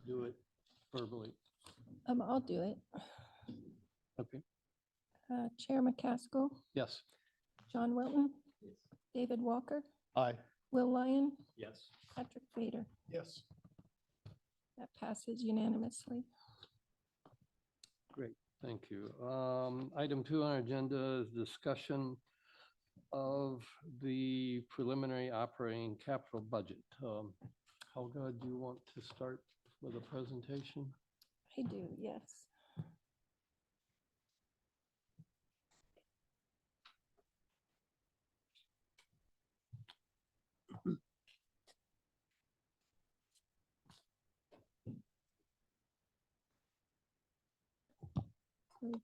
do it verbally? I'll do it. Okay, Chair McCaskill, yes. John Wilton, David Walker, Aye. Will Lyon, Yes. Patrick Vader. Yes. That passes unanimously. Great, thank you. Item 2 on our agenda is discussion of the preliminary operating capital budget. Helga, do you want to start with a presentation? I do, yes.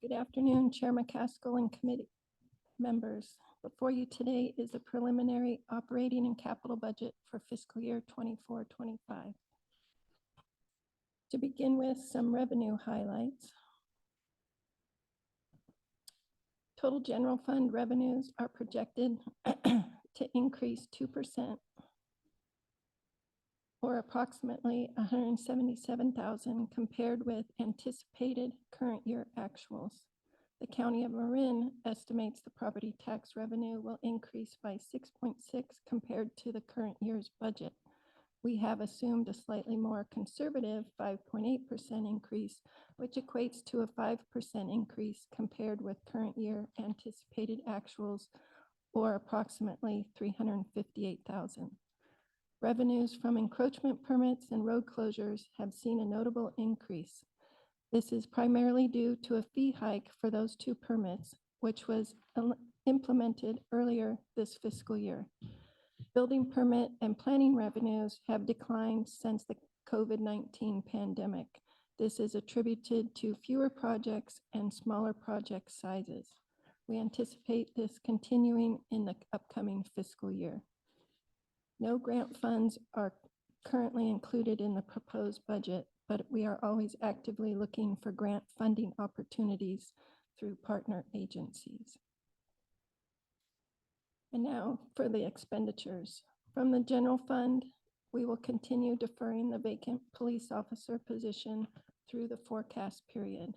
Good afternoon, Chair McCaskill and committee members. Before you today is the preliminary operating and capital budget for fiscal year 24-25. To begin with, some revenue highlights. Total general fund revenues are projected to increase 2%, or approximately $177,000 compared with anticipated current year actuals. The County of Marin estimates the property tax revenue will increase by 6.6% compared to the current year's budget. We have assumed a slightly more conservative 5.8% increase, which equates to a 5% increase compared with current year anticipated actuals, or approximately $358,000. Revenues from encroachment permits and road closures have seen a notable increase. This is primarily due to a fee hike for those two permits, which was implemented earlier this fiscal year. Building permit and planning revenues have declined since the COVID-19 pandemic. This is attributed to fewer projects and smaller project sizes. We anticipate this continuing in the upcoming fiscal year. No grant funds are currently included in the proposed budget, but we are always actively looking for grant funding opportunities through partner agencies. And now for the expenditures. From the general fund, we will continue deferring the vacant police officer position through the forecast period.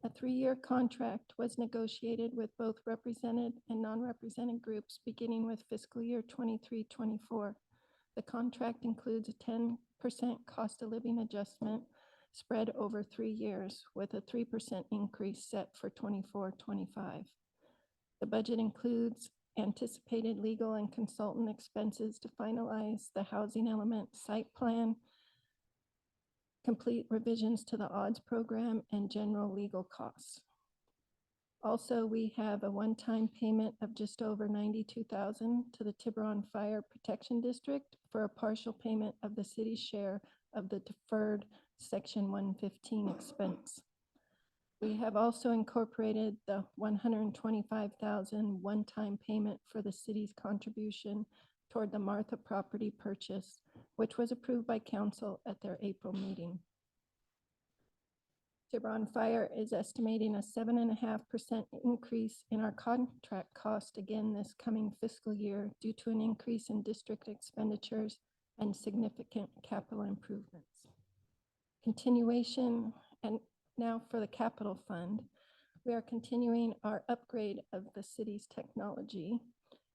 A 3-year contract was negotiated with both represented and non-represented groups beginning with fiscal year 23-24. The contract includes a 10% cost of living adjustment spread over 3 years with a 3% increase set for 24-25. The budget includes anticipated legal and consultant expenses to finalize the housing element site plan, complete revisions to the odds program, and general legal costs. Also, we have a one-time payment of just over $92,000 to the Tiburon Fire Protection District for a partial payment of the city's share of the deferred Section 115 expense. We have also incorporated the $125,000 one-time payment for the city's contribution toward the Martha property purchase, which was approved by council at their April meeting. Tiburon Fire is estimating a 7.5% increase in our contract cost again this coming fiscal year due to an increase in district expenditures and significant capital improvements. Continuation, and now for the capital fund, we are continuing our upgrade of the city's technology.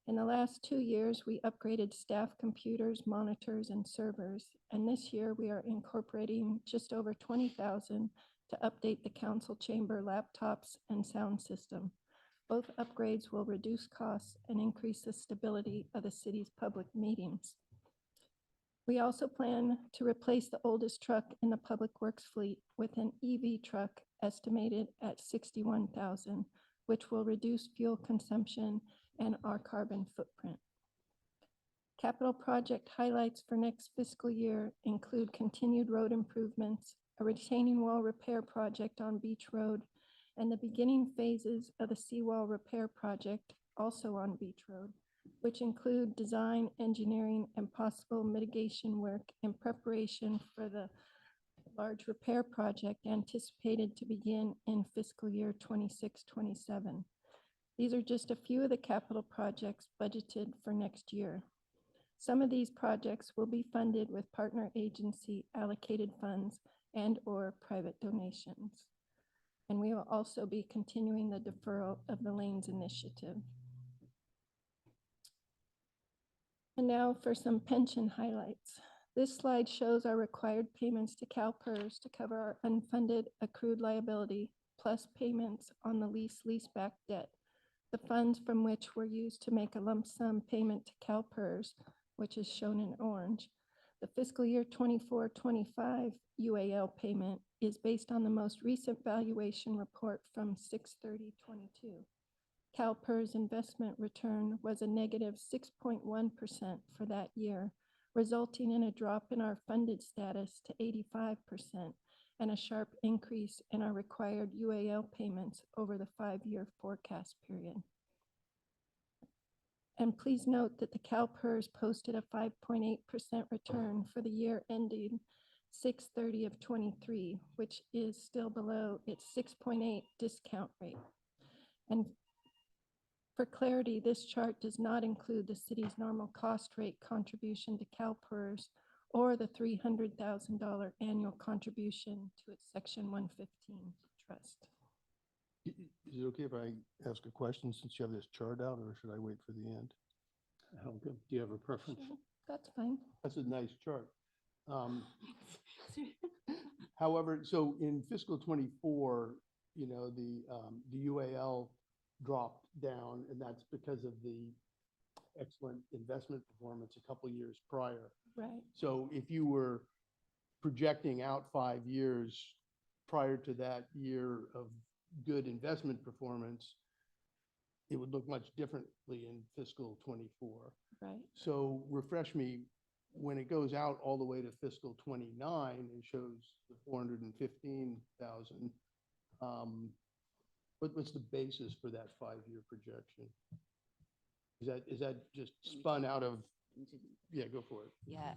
In the last 2 years, we upgraded staff computers, monitors, and servers. And this year we are incorporating just over $20,000 to update the council chamber laptops and sound system. Both upgrades will reduce costs and increase the stability of the city's public meetings. We also plan to replace the oldest truck in the public works fleet with an EV truck estimated at $61,000, which will reduce fuel consumption and our carbon footprint. Capital project highlights for next fiscal year include continued road improvements, a retaining wall repair project on Beach Road, and the beginning phases of the seawall repair project also on Beach Road, which include design, engineering, and possible mitigation work in preparation for the large repair project anticipated to begin in fiscal year 26-27. These are just a few of the capital projects budgeted for next year. Some of these projects will be funded with partner agency allocated funds and/or private donations. And we will also be continuing the deferral of the Lanes Initiative. And now for some pension highlights. This slide shows our required payments to CalPERS to cover our unfunded accrued liability plus payments on the leaseback debt, the funds from which were used to make a lump sum payment to CalPERS, which is shown in orange. The fiscal year 24-25 UAL payment is based on the most recent valuation report from 6/30/22. CalPERS investment return was a negative 6.1% for that year, resulting in a drop in our funded status to 85% and a sharp increase in our required UAL payments over the 5-year forecast period. And please note that the CalPERS posted a 5.8% return for the year ending 6/30/23, which is still below its 6.8 discount rate. And for clarity, this chart does not include the city's normal cost rate contribution to CalPERS or the $300,000 annual contribution to its Section 115 trust. Is it okay if I ask a question since you have this chart out, or should I wait for the end? Helga, do you have a preference? That's fine. That's a nice chart. However, so in fiscal 24, you know, the UAL dropped down, and that's because of the excellent investment performance a couple years prior. Right. So if you were projecting out 5 years prior to that year of good investment performance, it would look much differently in fiscal 24. Right. So refresh me, when it goes out all the way to fiscal 29 and shows the 415,000, what's the basis for that 5-year projection? Is that just spun out of? Yeah, go for it. Yeah.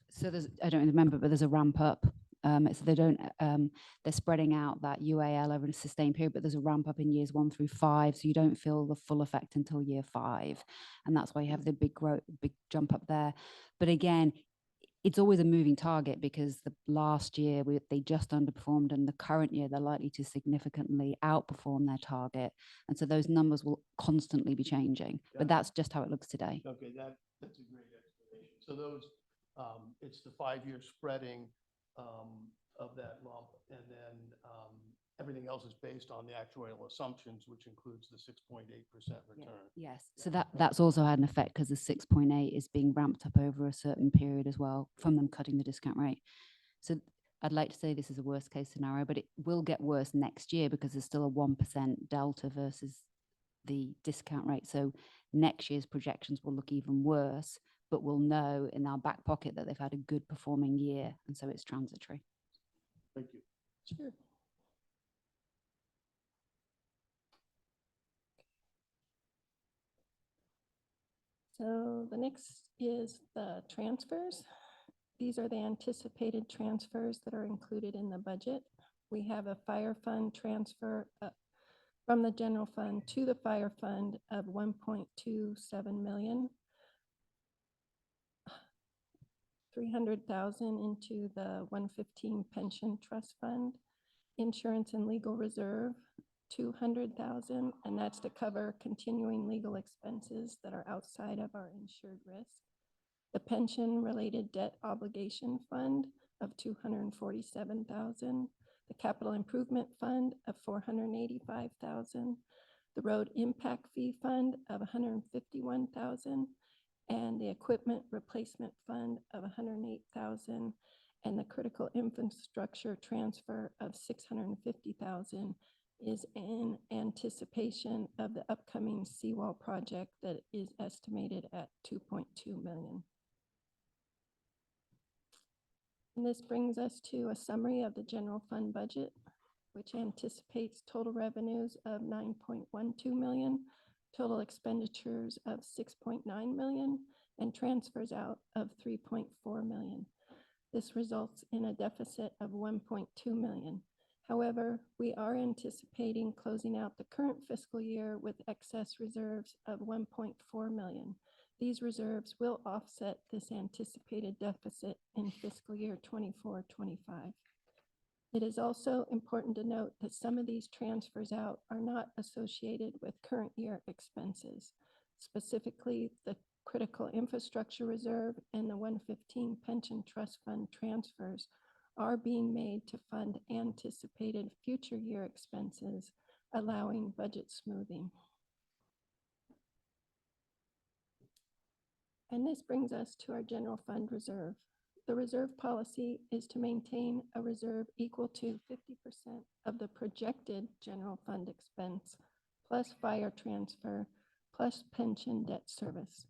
So I don't remember, but there's a ramp up. So they're spreading out that UAL over a sustained period, but there's a ramp up in years 1 through 5. So you don't feel the full effect until year 5. And that's why you have the big jump up there. But again, it's always a moving target because the last year they just underperformed, and the current year they're likely to significantly outperform their target. And so those numbers will constantly be changing, but that's just how it looks today. Okay, that's a great explanation. So those, it's the 5-year spreading of that lump, and then everything else is based on the actuarial assumptions, which includes the 6.8% return. Yes, so that's also had an effect because the 6.8 is being ramped up over a certain period as well from them cutting the discount rate. So I'd like to say this is a worst case scenario, but it will get worse next year because there's still a 1% delta versus the discount rate. So next year's projections will look even worse, but we'll know in our back pocket that they've had a good performing year, and so it's transitory. Thank you. Sure. So the next is the transfers. These are the anticipated transfers that are included in the budget. We have a fire fund transfer from the general fund to the fire fund of 1.27 million. 300,000 into the 115 pension trust fund, insurance and legal reserve, 200,000, and that's to cover continuing legal expenses that are outside of our insured risk. The pension related debt obligation fund of 247,000, the capital improvement fund of 485,000, the road impact fee fund of 151,000, and the equipment replacement fund of 108,000, and the critical infrastructure transfer of 650,000 is in anticipation of the upcoming seawall project that is estimated at 2.2 million. And this brings us to a summary of the general fund budget, which anticipates total revenues of 9.12 million, total expenditures of 6.9 million, and transfers out of 3.4 million. This results in a deficit of 1.2 million. However, we are anticipating closing out the current fiscal year with excess reserves of 1.4 million. These reserves will offset this anticipated deficit in fiscal year 24-25. It is also important to note that some of these transfers out are not associated with current year expenses. Specifically, the critical infrastructure reserve and the 115 pension trust fund transfers are being made to fund anticipated future year expenses, allowing budget smoothing. And this brings us to our general fund reserve. The reserve policy is to maintain a reserve equal to 50% of the projected general fund expense, plus fire transfer, plus pension debt service.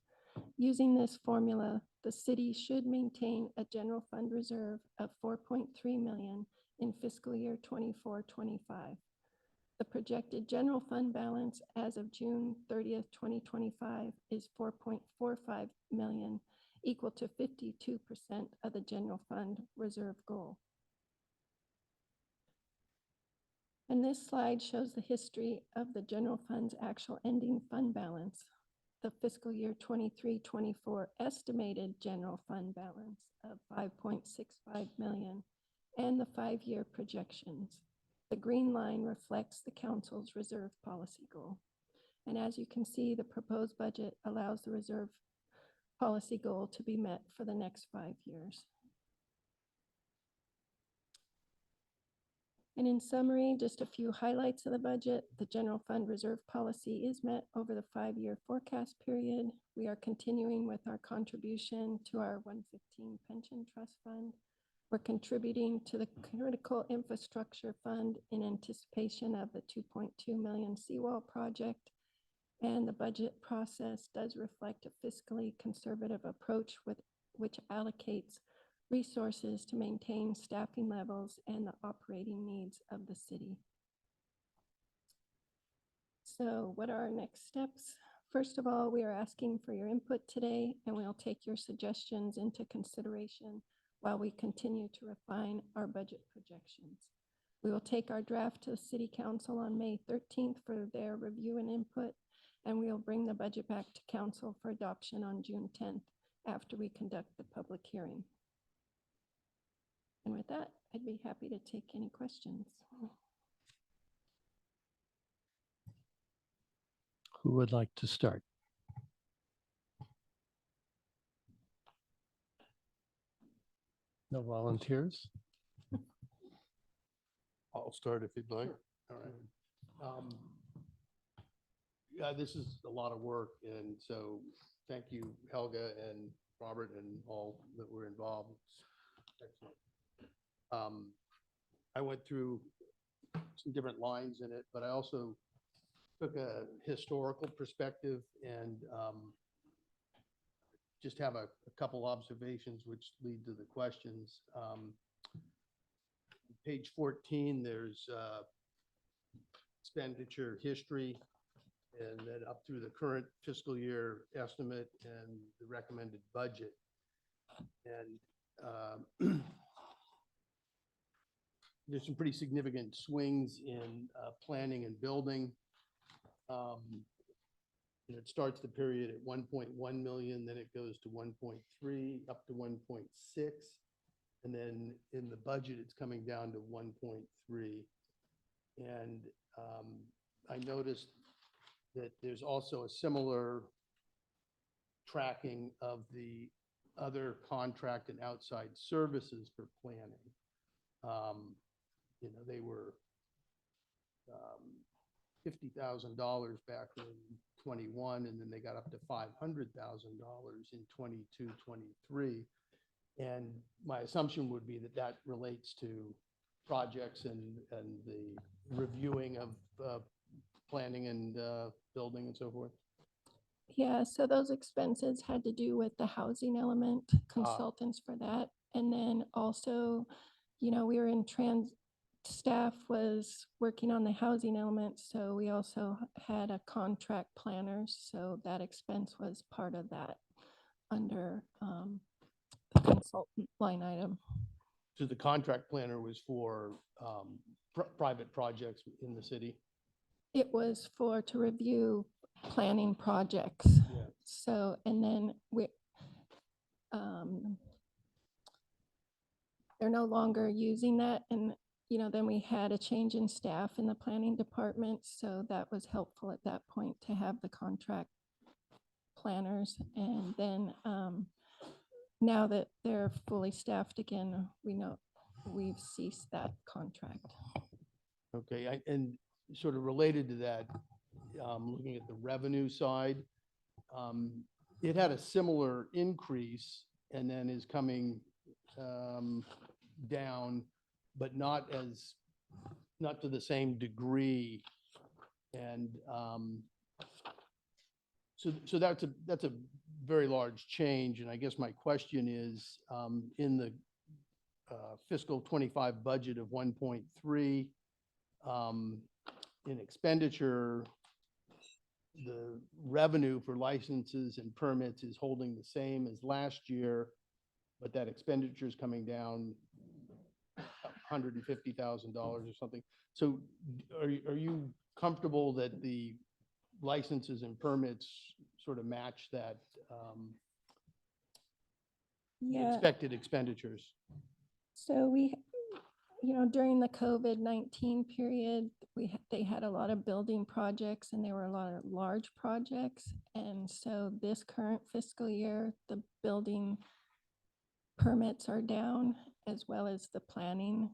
Using this formula, the city should maintain a general fund reserve of 4.3 million in fiscal year 24-25. The projected general fund balance as of June 30th, 2025 is 4.45 million, equal to 52% of the general fund reserve goal. And this slide shows the history of the general fund's actual ending fund balance, the fiscal year 23-24 estimated general fund balance of 5.65 million, and the 5-year projections. The green line reflects the council's reserve policy goal. And as you can see, the proposed budget allows the reserve policy goal to be met for the next 5 years. And in summary, just a few highlights of the budget. The general fund reserve policy is met over the 5-year forecast period. We are continuing with our contribution to our 115 pension trust fund. We're contributing to the critical infrastructure fund in anticipation of the 2.2 million seawall project. And the budget process does reflect a fiscally conservative approach with which allocates resources to maintain staffing levels and the operating needs of the city. So what are our next steps? First of all, we are asking for your input today, and we'll take your suggestions into consideration while we continue to refine our budget projections. We will take our draft to the City Council on May 13th for their review and input, and we will bring the budget back to Council for adoption on June 10th after we conduct the public hearing. And with that, I'd be happy to take any questions. Who would like to start? No volunteers? I'll start if you'd like. All right. Yeah, this is a lot of work, and so thank you, Helga and Robert and all that were involved. It's excellent. I went through some different lines in it, but I also took a historical perspective and just have a couple observations which lead to the questions. Page 14, there's expenditure history, and then up through the current fiscal year estimate and the recommended budget. And there's some pretty significant swings in planning and building. And it starts the period at 1.1 million, then it goes to 1.3, up to 1.6. And then in the budget, it's coming down to 1.3. And I noticed that there's also a similar tracking of the other contract and outside services for planning. You know, they were $50,000 back in 21, and then they got up to $500,000 in 22, 23. And my assumption would be that that relates to projects and the reviewing of planning and building and so forth. Yeah, so those expenses had to do with the housing element, consultants for that. And then also, you know, we were in staff was working on the housing element. So we also had a contract planner. So that expense was part of that under the consultant line item. So the contract planner was for private projects in the city? It was to review planning projects. Yeah. So, and then they're no longer using that. And, then we had a change in staff in the planning department. So that was helpful at that point to have the contract planners. And then now that they're fully staffed again, we know we've ceased that contract. Okay, and sort of related to that, looking at the revenue side, it had a similar increase and then is coming down, but not to the same degree. And so that's a very large change. And I guess my question is, in the fiscal 25 budget of 1.3, in expenditure, the revenue for licenses and permits is holding the same as last year, but that expenditure is coming down $150,000 or something. So are you comfortable that the licenses and permits sort of match that Yeah. expected expenditures? So during the COVID-19 period, they had a lot of building projects and there were a lot of large projects. And so this current fiscal year, the building permits are down as well as the planning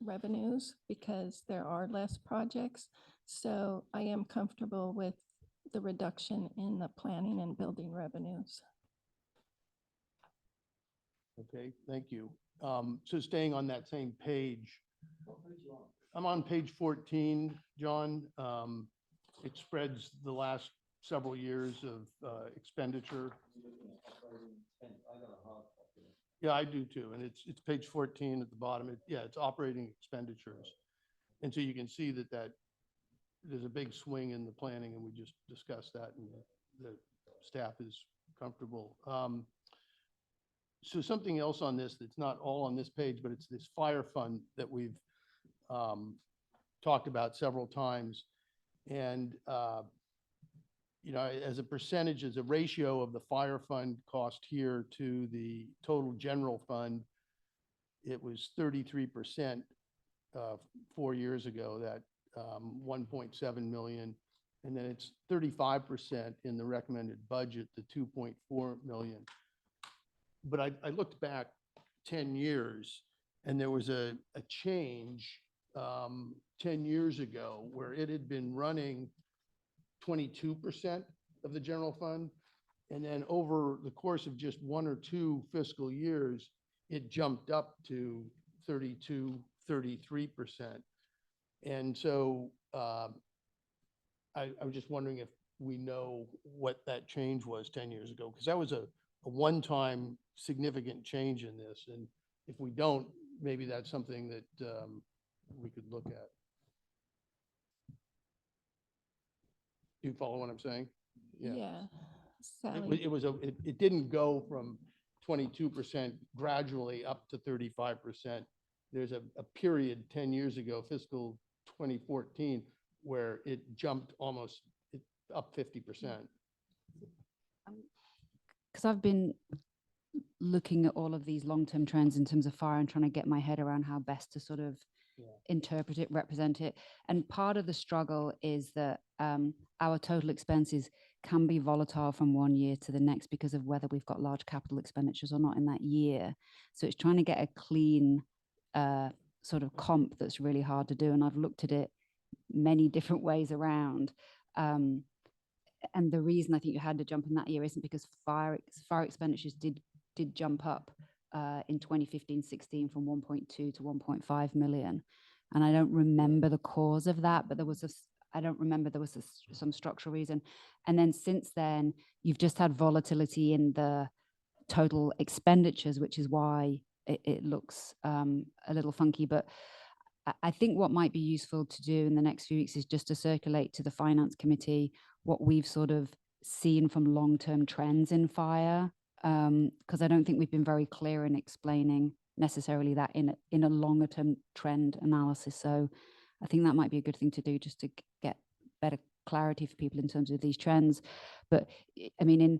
revenues because there are less projects. So I am comfortable with the reduction in the planning and building revenues. Okay, thank you. So staying on that same page. I'm on page 14, John. It spreads the last several years of expenditure. Yeah, I do too. And it's page 14 at the bottom. It's operating expenditures. And so you can see that there's a big swing in the planning, and we just discussed that, and the staff is comfortable. So something else on this that's not all on this page, but it's this fire fund that we've talked about several times. And, as a percentage, as a ratio of the fire fund cost here to the total general fund, it was 33% 4 years ago, that 1.7 million. And then it's 35% in the recommended budget, the 2.4 million. But I looked back 10 years and there was a change 10 years ago where it had been running 22% of the general fund. And then over the course of just 1 or 2 fiscal years, it jumped up to 32, 33%. And so I was just wondering if we know what that change was 10 years ago, because that was a one-time significant change in this. And if we don't, maybe that's something that we could look at. Do you follow what I'm saying? Yeah. It Sally, it didn't go from 22% gradually up to 35%. There's a period 10 years ago, fiscal 2014, where it jumped almost up 50%. Because I've been looking at all of these long-term trends in terms of fire and trying to get my head around how best to sort of interpret it, represent it. And part of the struggle is that our total expenses can be volatile from one year to the next because of whether we've got large capital expenditures or not in that year. So it's trying to get a clean sort of comp that's really hard to do. And I've looked at it many different ways around. And the reason I think you had to jump in that year isn't because fire expenditures did jump up in 2015-16 from 1.2 to 1.5 million. And I don't remember the cause of that, but I don't remember there was some structural reason. And then since then, you've just had volatility in the total expenditures, which is why it looks a little funky. But I think what might be useful to do in the next few weeks is just to circulate to the finance committee what we've sort of seen from long-term trends in fire, because I don't think we've been very clear in explaining necessarily that in a longer term trend analysis. So I think that might be a good thing to do, just to get better clarity for people in terms of these trends. But I mean,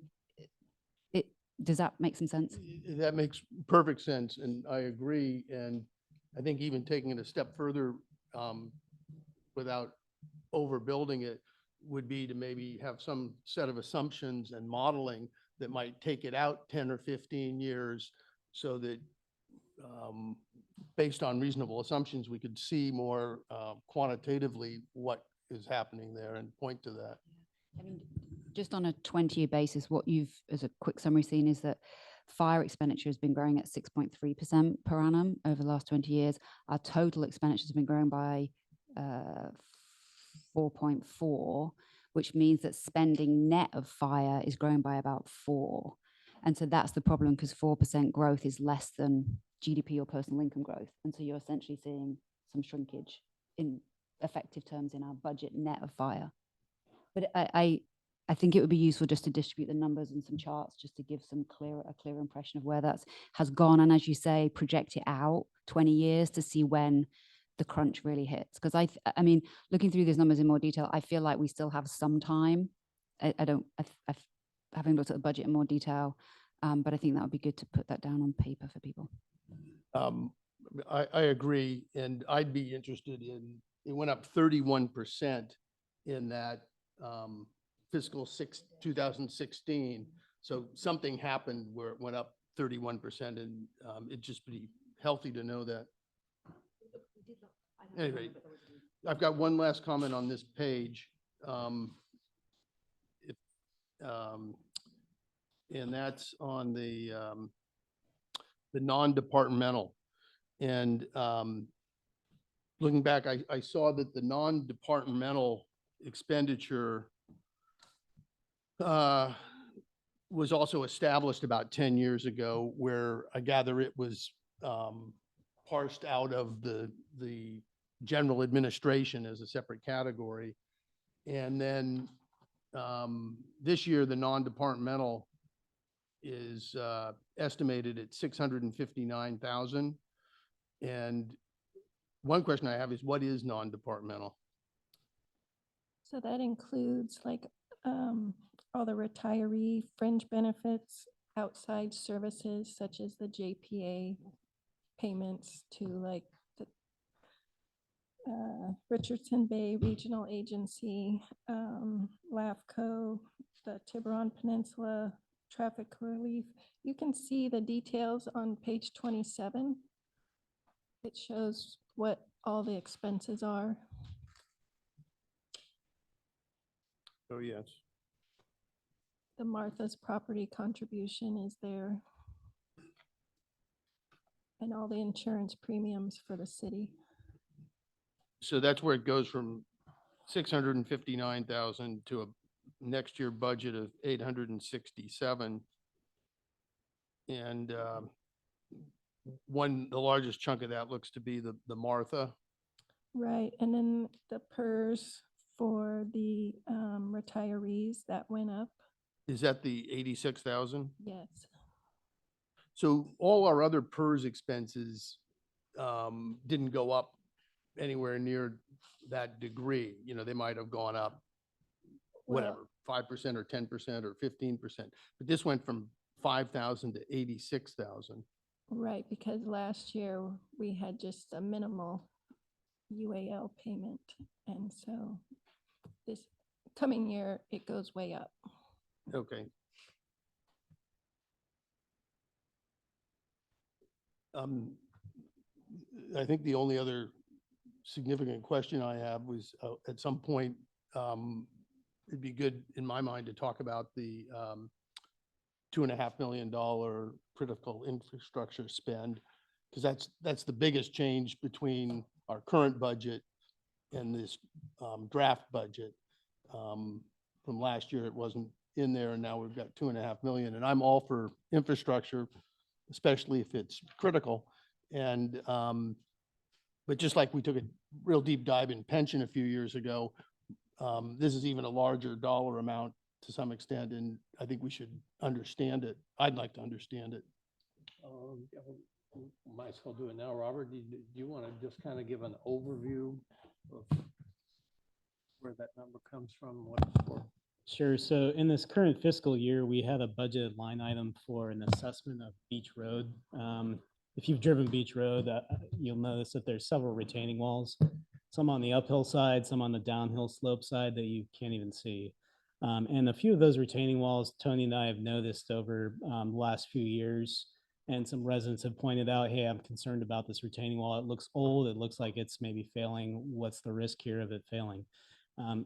does that make some sense? That makes perfect sense, and I agree. And I think even taking it a step further, without overbuilding it, would be to maybe have some set of assumptions and modeling that might take it out 10 or 15 years, so that based on reasonable assumptions, we could see more quantitatively what is happening there and point to that. I mean, just on a 20-year basis, what you've, as a quick summary, seen is that fire expenditure has been growing at 6.3% per annum over the last 20 years. Our total expenditure has been growing by 4.4, which means that spending net of fire is growing by about 4. And so that's the problem, because 4% growth is less than GDP or personal income growth. And so you're essentially seeing some shrinkage in effective terms in our budget net of fire. But I think it would be useful just to distribute the numbers and some charts, just to give a clear impression of where that has gone. And as you say, project it out 20 years to see when the crunch really hits. Because I mean, looking through these numbers in more detail, I feel like we still have some time. I've having looked at the budget in more detail, but I think that would be good to put that down on paper for people. I agree, and I'd be interested in, it went up 31% in that fiscal 2016. So something happened where it went up 31%, and it'd just be healthy to know that. Anyway, I've got one last comment on this page. And that's on the non-departmental. And looking back, I saw that the non-departmental expenditure was also established about 10 years ago, where I gather it was parsed out of the general administration as a separate category. And then this year, the non-departmental is estimated at 659,000. And one question I have is, what is non-departmental? So that includes like all the retiree fringe benefits, outside services such as the JPA payments to like the Richardson Bay Regional Agency, LAFCO, the Tiburon Peninsula Traffic Relief. You can see the details on page 27. It shows what all the expenses are. Oh, yes. The Martha's property contribution is there. And all the insurance premiums for the city. So that's where it goes from 659,000 to a next year budget of 867. And the largest chunk of that looks to be the Martha. Right, and then the PERS for the retirees, that went up. Is that the 86,000? Yes, So all our other PERS expenses didn't go up anywhere near that degree. You know, they might have gone up, whatever, 5% or 10% or 15%. But this went from 5,000 to 86,000. right, because last year we had just a minimal UAL payment. And so this coming year, it goes way up. Okay. I think the only other significant question I have was at some point, it'd be good in my mind to talk about the $2.5 million critical infrastructure spend, because that's the biggest change between our current budget and this draft budget. From last year, it wasn't in there, and now we've got $2.5 million. And I'm all for infrastructure, especially if it's critical. And but just like we took a real deep dive in pension a few years ago, this is even a larger dollar amount to some extent, and I think we should understand it. I'd like to understand it. Might as well do it now. Robert, do you want to just kind of give an overview of where that number comes from, what it's for? Sure. So in this current fiscal year, we had a budgeted line item for an assessment of Beach Road. If you've driven Beach Road, you'll notice that there's several retaining walls, some on the uphill side, some on the downhill slope side that you can't even see. And a few of those retaining walls, Tony and I have noticed over the last few years, and some residents have pointed out, hey, I'm concerned about this retaining wall. It looks old. It looks like it's maybe failing. What's the risk here of it failing?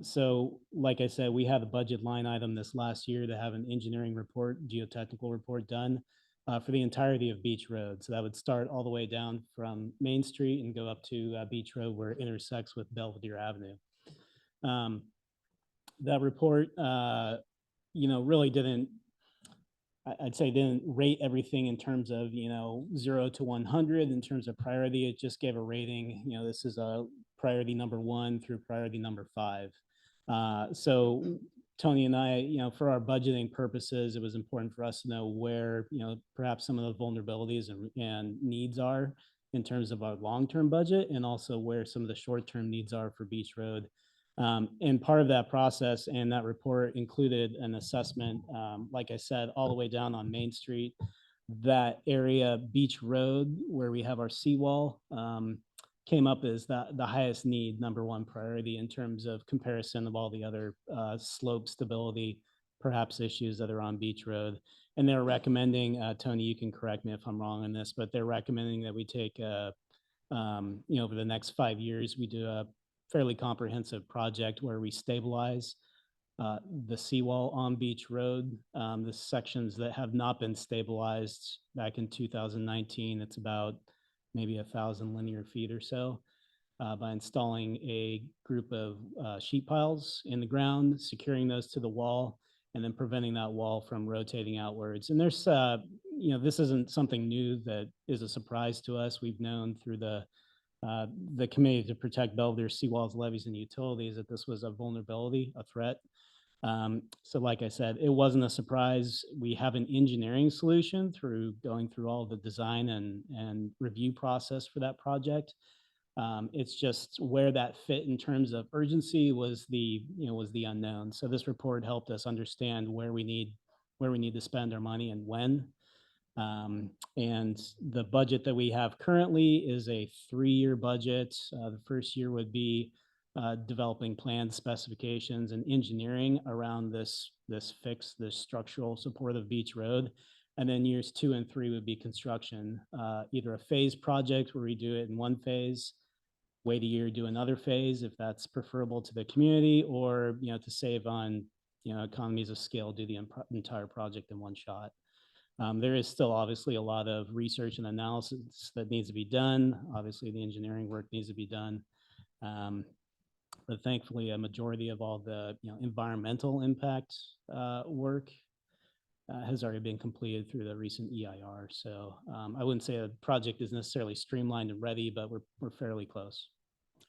So like I said, we had a budget line item this last year to have an engineering report, geotechnical report done for the entirety of Beach Road. So that would start all the way down from Main Street and go up to Beach Road where it intersects with Belvedere Avenue. That report, really I'd say didn't rate everything in terms of, 0 to 100 in terms of priority. It just gave a rating, this is a priority number 1 through priority number 5. So Tony and I, for our budgeting purposes, it was important for us to know where, perhaps some of the vulnerabilities and needs are in terms of our long-term budget, and also where some of the short-term needs are for Beach Road. And part of that process and that report included an assessment, like I said, all the way down on Main Street. That area, Beach Road, where we have our seawall, came up as the highest need, number 1 priority in terms of comparison of all the other slope stability, perhaps issues that are on Beach Road. And they're recommending, Tony, you can correct me if I'm wrong on this, but they're recommending that we take, over the next 5 years, we do a fairly comprehensive project where we stabilize the seawall on Beach Road. The sections that have not been stabilized back in 2019, it's about maybe 1,000 linear feet or so, by installing a group of sheet piles in the ground, securing those to the wall, and then preventing that wall from rotating outwards. And there's, this isn't something new that is a surprise to us. We've known through the Committee to Protect Belvedere Seawalls, Levees, and Utilities that this was a vulnerability, a threat. So like I said, it wasn't a surprise. We have an engineering solution through going through all the design and review process for that project. It's just where that fit in terms of urgency was the unknown. So this report helped us understand where we need to spend our money and when. And the budget that we have currently is a 3-year budget. The first year would be developing plans, specifications, and engineering around this structural support of Beach Road. And then years 2 and 3 would be construction, either a phase project where we do it in one phase, wait a year, do another phase if that's preferable to the community, or to save on economies of scale, do the entire project in one shot. There is still obviously a lot of research and analysis that needs to be done. Obviously, the engineering work needs to be done. But thankfully, a majority of all the environmental impact work has already been completed through the recent EIR. So I wouldn't say a project is necessarily streamlined and ready, but we're fairly close.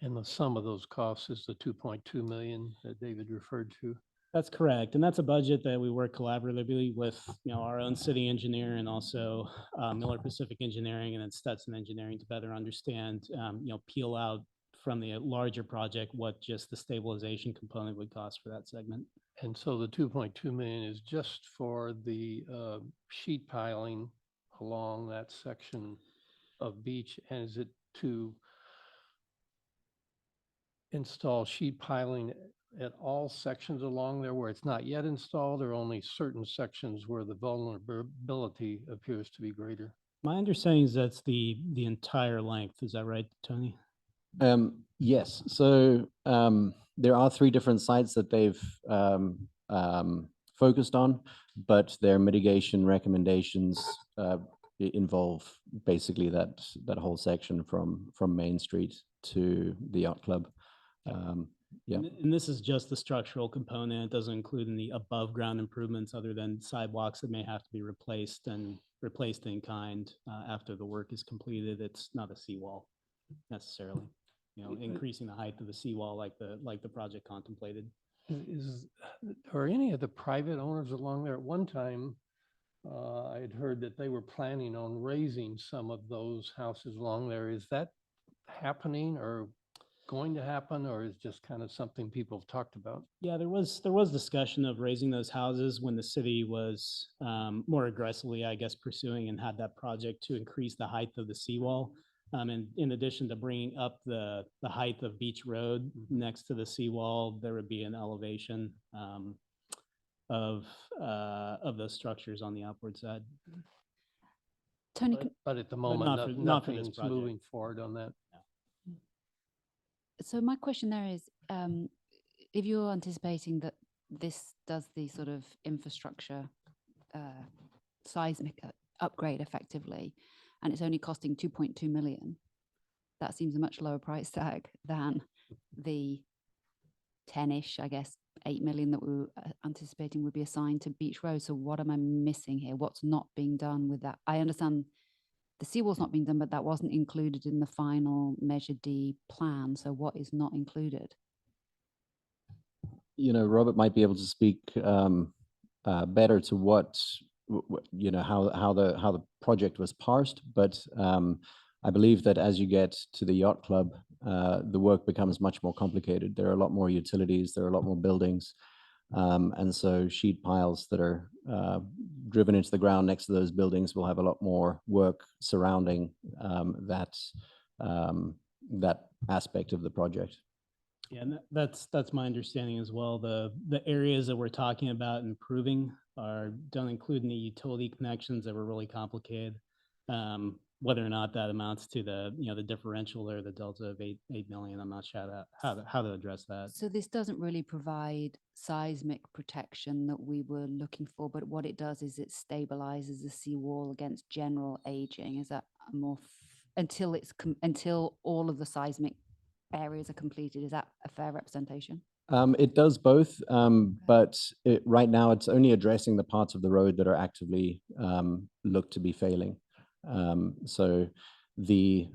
And the sum of those costs is the 2.2 million that David referred to. That's correct. And that's a budget that we work collaboratively with, our own city engineer, and also Miller Pacific Engineering and then Stetson Engineering to better understand, peel out from the larger project what just the stabilization component would cost for that segment. And so the 2.2 million is just for the sheet piling along that section of beach. And is it to install sheet piling at all sections along there where it's not yet installed, or only certain sections where the vulnerability appears to be greater? My understanding is that's the entire length. Is that right, Tony? Yes. So there are 3 different sites that they've focused on, but their mitigation recommendations involve basically that whole section from Main Street to the yacht club. Yeah. And this is just the structural component. It doesn't include any above ground improvements other than sidewalks that may have to be replaced in kind after the work is completed. It's not a seawall necessarily, increasing the height of the seawall like the project contemplated. Are any of the private owners along there? At one time, I had heard that they were planning on raising some of those houses along there. Is that happening, or going to happen, or is just kind of something people have talked about? Yeah, there was discussion of raising those houses when the city was more aggressively, I guess, pursuing and had that project to increase the height of the seawall. And in addition to bringing up the height of Beach Road next to the seawall, there would be an elevation of those structures on the upward side. Tony, But at the not moment, for- no- not for this nothing's project. moving forward on that. so my question there is, if you're anticipating that this does the sort of infrastructure seismic upgrade effectively, and it's only costing 2.2 million, that seems a much lower price tag than the 10-ish, I guess, 8 million that we were anticipating would be assigned to Beach Road. So what am I missing here? What's not being done with that? I understand the seawall's not being done, but that wasn't included in the final Measure D plan. So what is not included? You know, Robert might be able to speak better to what you know how the project was parsed, but I believe that as you get to the yacht club, the work becomes much more complicated. There are a lot more utilities, there are a lot more buildings, and so sheet piles that are driven into the ground next to those buildings will have a lot more work surrounding that aspect of the project. Yeah, and that's my understanding as well. The areas that we're talking about improving don't include any utility connections that were really complicated. Whether or not that amounts to the differential or the delta of 8 million, I'm not sure how to address that. So this doesn't really provide seismic protection that we were looking for, but what it does is it stabilizes the seawall against general aging. Is that a more until all of the seismic areas are completed? Is that a fair representation? It does both, but right now it's only addressing the parts of the road that are actively looked to be failing. So the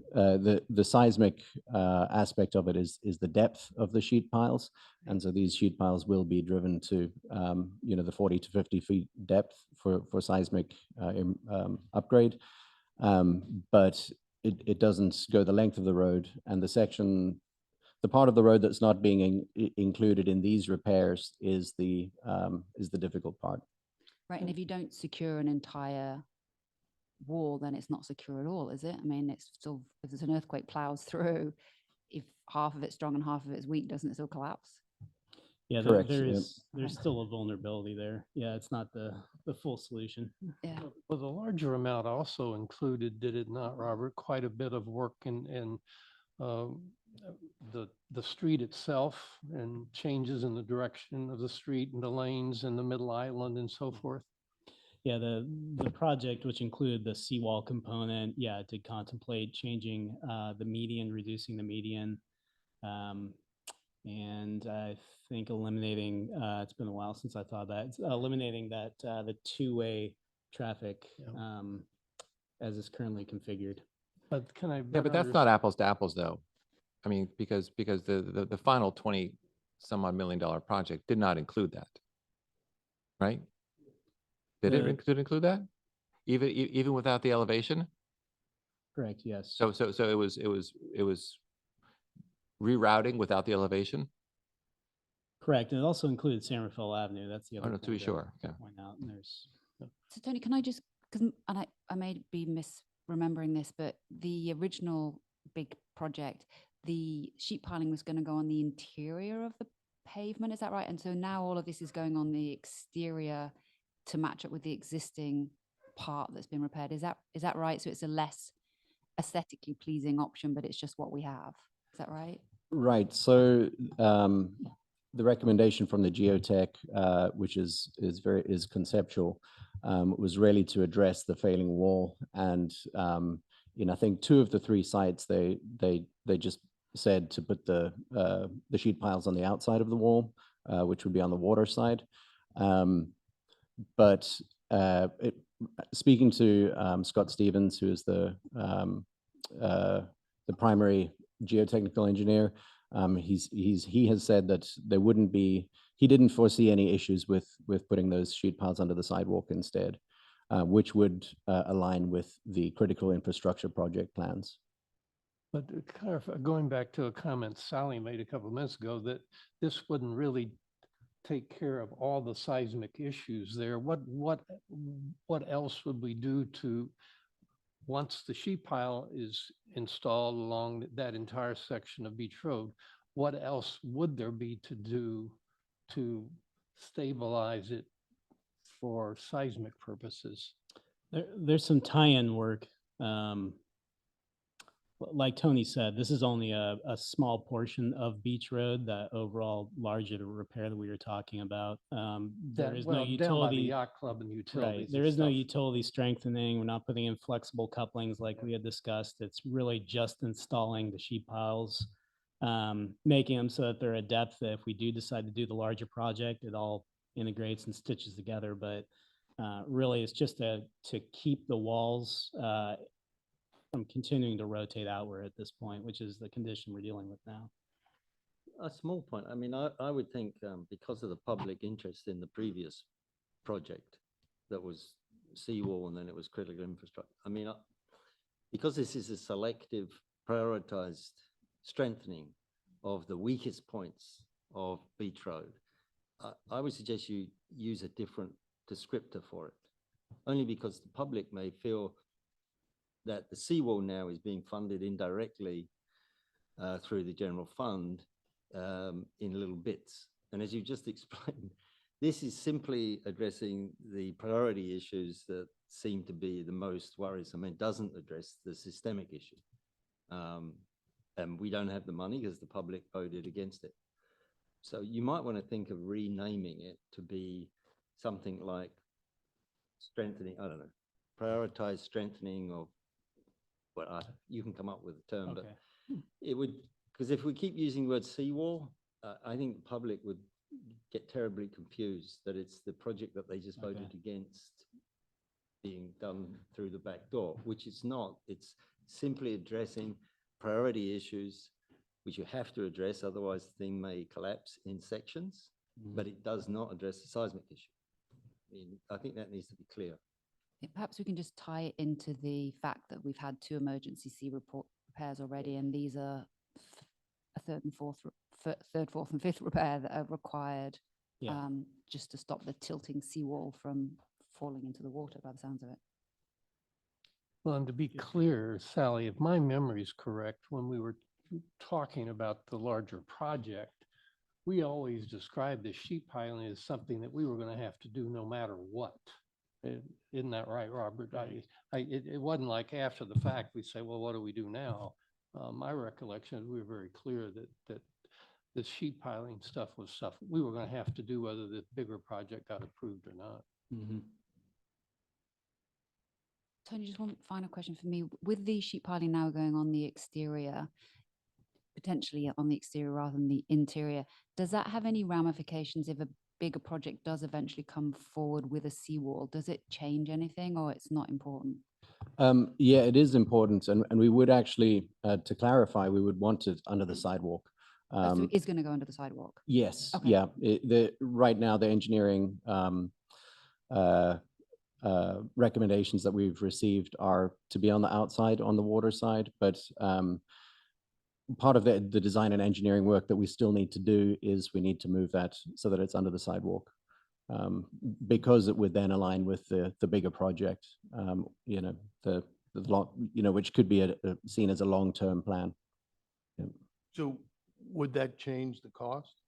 seismic aspect of it is the depth of the sheet piles, and so these sheet piles will be driven to the 40 to 50 feet depth for seismic upgrade, but it doesn't go the length of the road, and the part of the road that's not being included in these repairs is the difficult part. Right, and if you don't secure an entire wall, then it's not secure at all, is it? I mean, it's still, if there's an earthquake plows through, if half of it's strong and half of it's weak, doesn't it still collapse? Yeah, Correct, there's Okay. still a vulnerability there. Yeah, it's not the full solution. Yeah. Well, the larger amount also included, did it not, Robert, quite a bit of work in the street itself and changes in the direction of the street and the lanes and the middle island and so forth? Yeah, the project, which included the seawall component, yeah, it did contemplate changing the median, reducing the median, and I think eliminating, it's been a while since I thought that, eliminating that the two-way traffic as is currently configured. But can I? Yeah, better but that's not apples to apples, though. I mean, because the final 20 some odd $20 million project did not include that, right? Did it include that? Even without the elevation? Correct, yes. So it was rerouting without the elevation? Correct. Correct, and it also included San Rafael Avenue. That's the Oh, other. no, to be point sure, yeah. Point out, and there's. So Tony, can I just, because, and I may be misremembering this, but the original big project, the sheet piling was going to go on the interior of the pavement, is that right? And so now all of this is going on the exterior to match up with the existing part that's been repaired. Is that right? So it's a less aesthetically pleasing option, but it's just what we have. Is that right? Right. So the recommendation from the geotech, which is conceptual, was really to address the failing wall. And I think 2 of the 3 sites they just said to put the sheet piles on the outside of the wall, which would be on the water side. But speaking to Scott Stevens, who is the primary geotechnical engineer, he has said that he didn't foresee any issues with putting those sheet piles under the sidewalk instead, which would align with the critical infrastructure project plans. But kind of going back to a comment Sally made a couple of minutes ago, that this wouldn't really take care of all the seismic issues there. What else would we do to, once the sheet pile is installed along that entire section of Beach Road, what else would there be to do to stabilize it for seismic purposes? There's some tie-in work. Like Tony said, this is only a small portion of Beach Road, that overall larger repair that we were talking about. There is no Down by the utility. yacht club and utilities. Right, there and is no stuff. utility strengthening. We're not putting in flexible couplings like we had discussed. It's really just installing the sheet piles, making them so that they're at depth, that if we do decide to do the larger project, it all integrates and stitches together. But really, it's just to keep the walls from continuing to rotate outward at this point, which is the condition we're dealing with now. A small point. I mean, I would think because of the public interest in the previous project that was seawall and then it was critical infrastructure. I mean, because this is a selective, prioritized strengthening of the weakest points of Beach Road, I would suggest you use a different descriptor for it, only because the public may feel that the seawall now is being funded indirectly through the general fund in little bits. And as you just explained, this is simply addressing the priority issues that seem to be the most worrisome. It doesn't address the systemic issue. And we don't have the money because the public voted against it. So you might want to think of renaming it to be something like strengthening, I don't know, prioritized strengthening of, well, you can come up with a term, but it would, because if we keep using the word seawall, I think the public would get terribly confused that it's the project that they just voted against being done through the back door, which it's not. It's simply addressing priority issues, which you have to address, otherwise the thing may collapse in sections, but it does not address the seismic issue. I mean, I think that needs to be clear. Perhaps we can just tie it into the fact that we've had 2 emergency sea repairs already, and these are a third, fourth, and fifth repair that are required just to stop the tilting seawall from falling into the water, by the sounds of it. Well, and to be clear, Sally, if my memory is correct, when we were talking about the larger project, we always described the sheet piling as something that we were going to have to do no matter what. Isn't that right, Robert? It wasn't like after the fact we say, well, what do we do now? My recollection is we were very clear that the sheet piling stuff was stuff we were going to have to do whether the bigger project got approved or not. Tony, just one final question for me. With the sheet piling now going on the exterior, potentially on the exterior rather than the interior, does that have any ramifications if a bigger project does eventually come forward with a seawall? Does it change anything, or it's not important? Yeah, it is important. And we would actually, to clarify, we would want it under the sidewalk. So it is going to go under the sidewalk? Yes, Okay. yeah. Right now, the engineering recommendations that we've received are to be on the outside, on the water side, but part of the design and engineering work that we still need to do is we need to move that so that it's under the sidewalk, because it would then align with the bigger project, you know, the long, you know, which could be seen as a long-term plan. Yeah. So would that change the cost?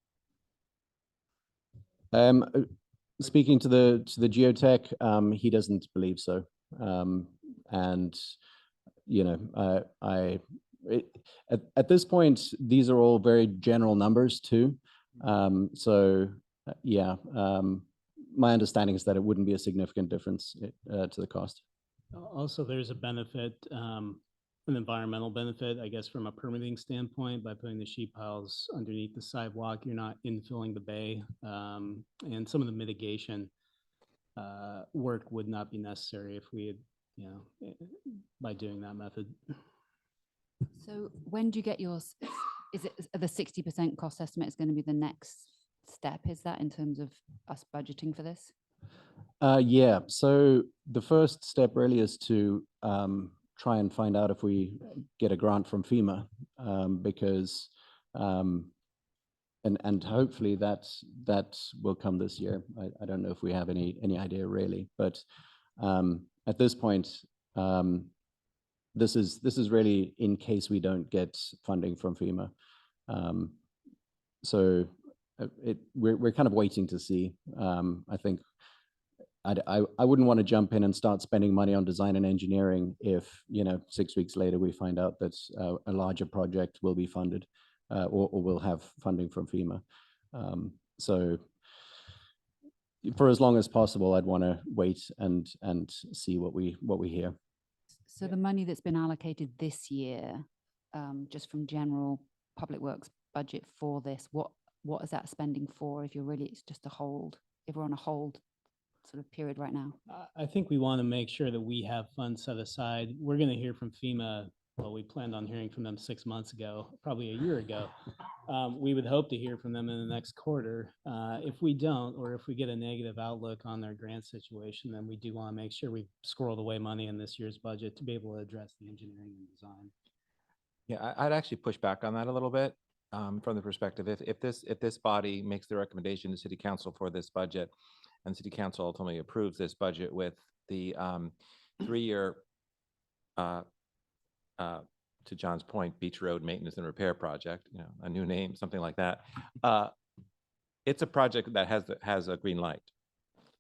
Speaking to the geotech, he doesn't believe so. And, you know, at this point, these are all very general numbers too. So yeah, my understanding is that it wouldn't be a significant difference to the cost. Also, there's a benefit, an environmental benefit, I guess, from a permitting standpoint. By putting the sheet piles underneath the sidewalk, you're not infilling the bay, and some of the mitigation work would not be necessary if we had, you know, by doing that method. So when do you get yours? Is it the 60% cost estimate is going to be the next step? Is that in terms of us budgeting for this? Yeah, so the first step really is to try and find out if we get a grant from FEMA, because and hopefully that will come this year. I don't know if we have any idea really, but at this point, this is really in case we don't get funding from FEMA. So we're kind of waiting to see. I think I wouldn't want to jump in and start spending money on design and engineering if 6 weeks later we find out that a larger project will be funded or will have funding from FEMA. So for as long as possible, I'd want to wait and see what we hear. So the money that's been allocated this year, just from general public works budget for this, what is that spending for? If it's just a hold, if we're on a hold sort of period right now. I think we want to make sure that we have funds set aside. We're going to hear from FEMA. Well, we planned on hearing from them 6 months ago, probably a year ago. We would hope to hear from them in the next quarter. If we don't, or if we get a negative outlook on their grant situation, then we do want to make sure we squirreled away money in this year's budget to be able to address the engineering and design. Yeah, I'd actually push back on that a little bit, from the perspective, if this body makes the recommendation to City Council for this budget, and City Council ultimately approves this budget with the 3-year, to John's point, Beach Road Maintenance and Repair Project, a new name, something like that. It's a project that has a green light.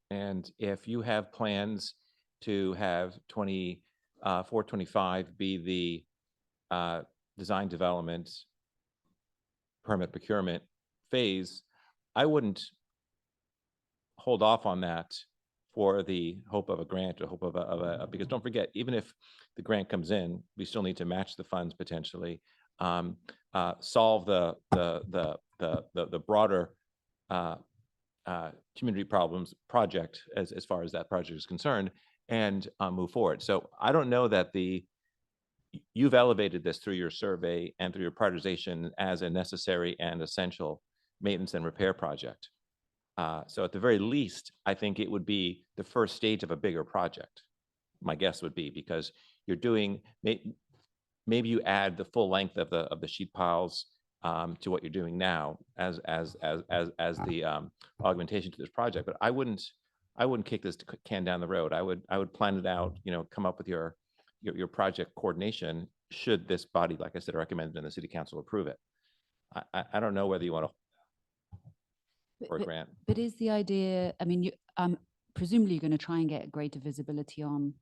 And if you have plans to have 425 be the design development permit procurement phase, I wouldn't hold off on that for the hope of a grant or hope of because don't forget, even if the grant comes in, we still need to match the funds potentially, solve the broader community problems project as far as that project is concerned, and move forward. So I don't know that you've elevated this through your survey and through your prioritization as a necessary and essential maintenance and repair project. So at the very least, I think it would be the first stage of a bigger project. My guess would be, because you're doing, maybe you add the full length of the sheet piles to what you're doing now as the augmentation to this project. But I wouldn't kick this can down the road. I would plan it out. Come up with your project coordination should this body, like I said, recommend it and the City Council approve it. I don't know whether you want to or a grant. But is the idea, I mean, presumably you're going to try and get greater visibility on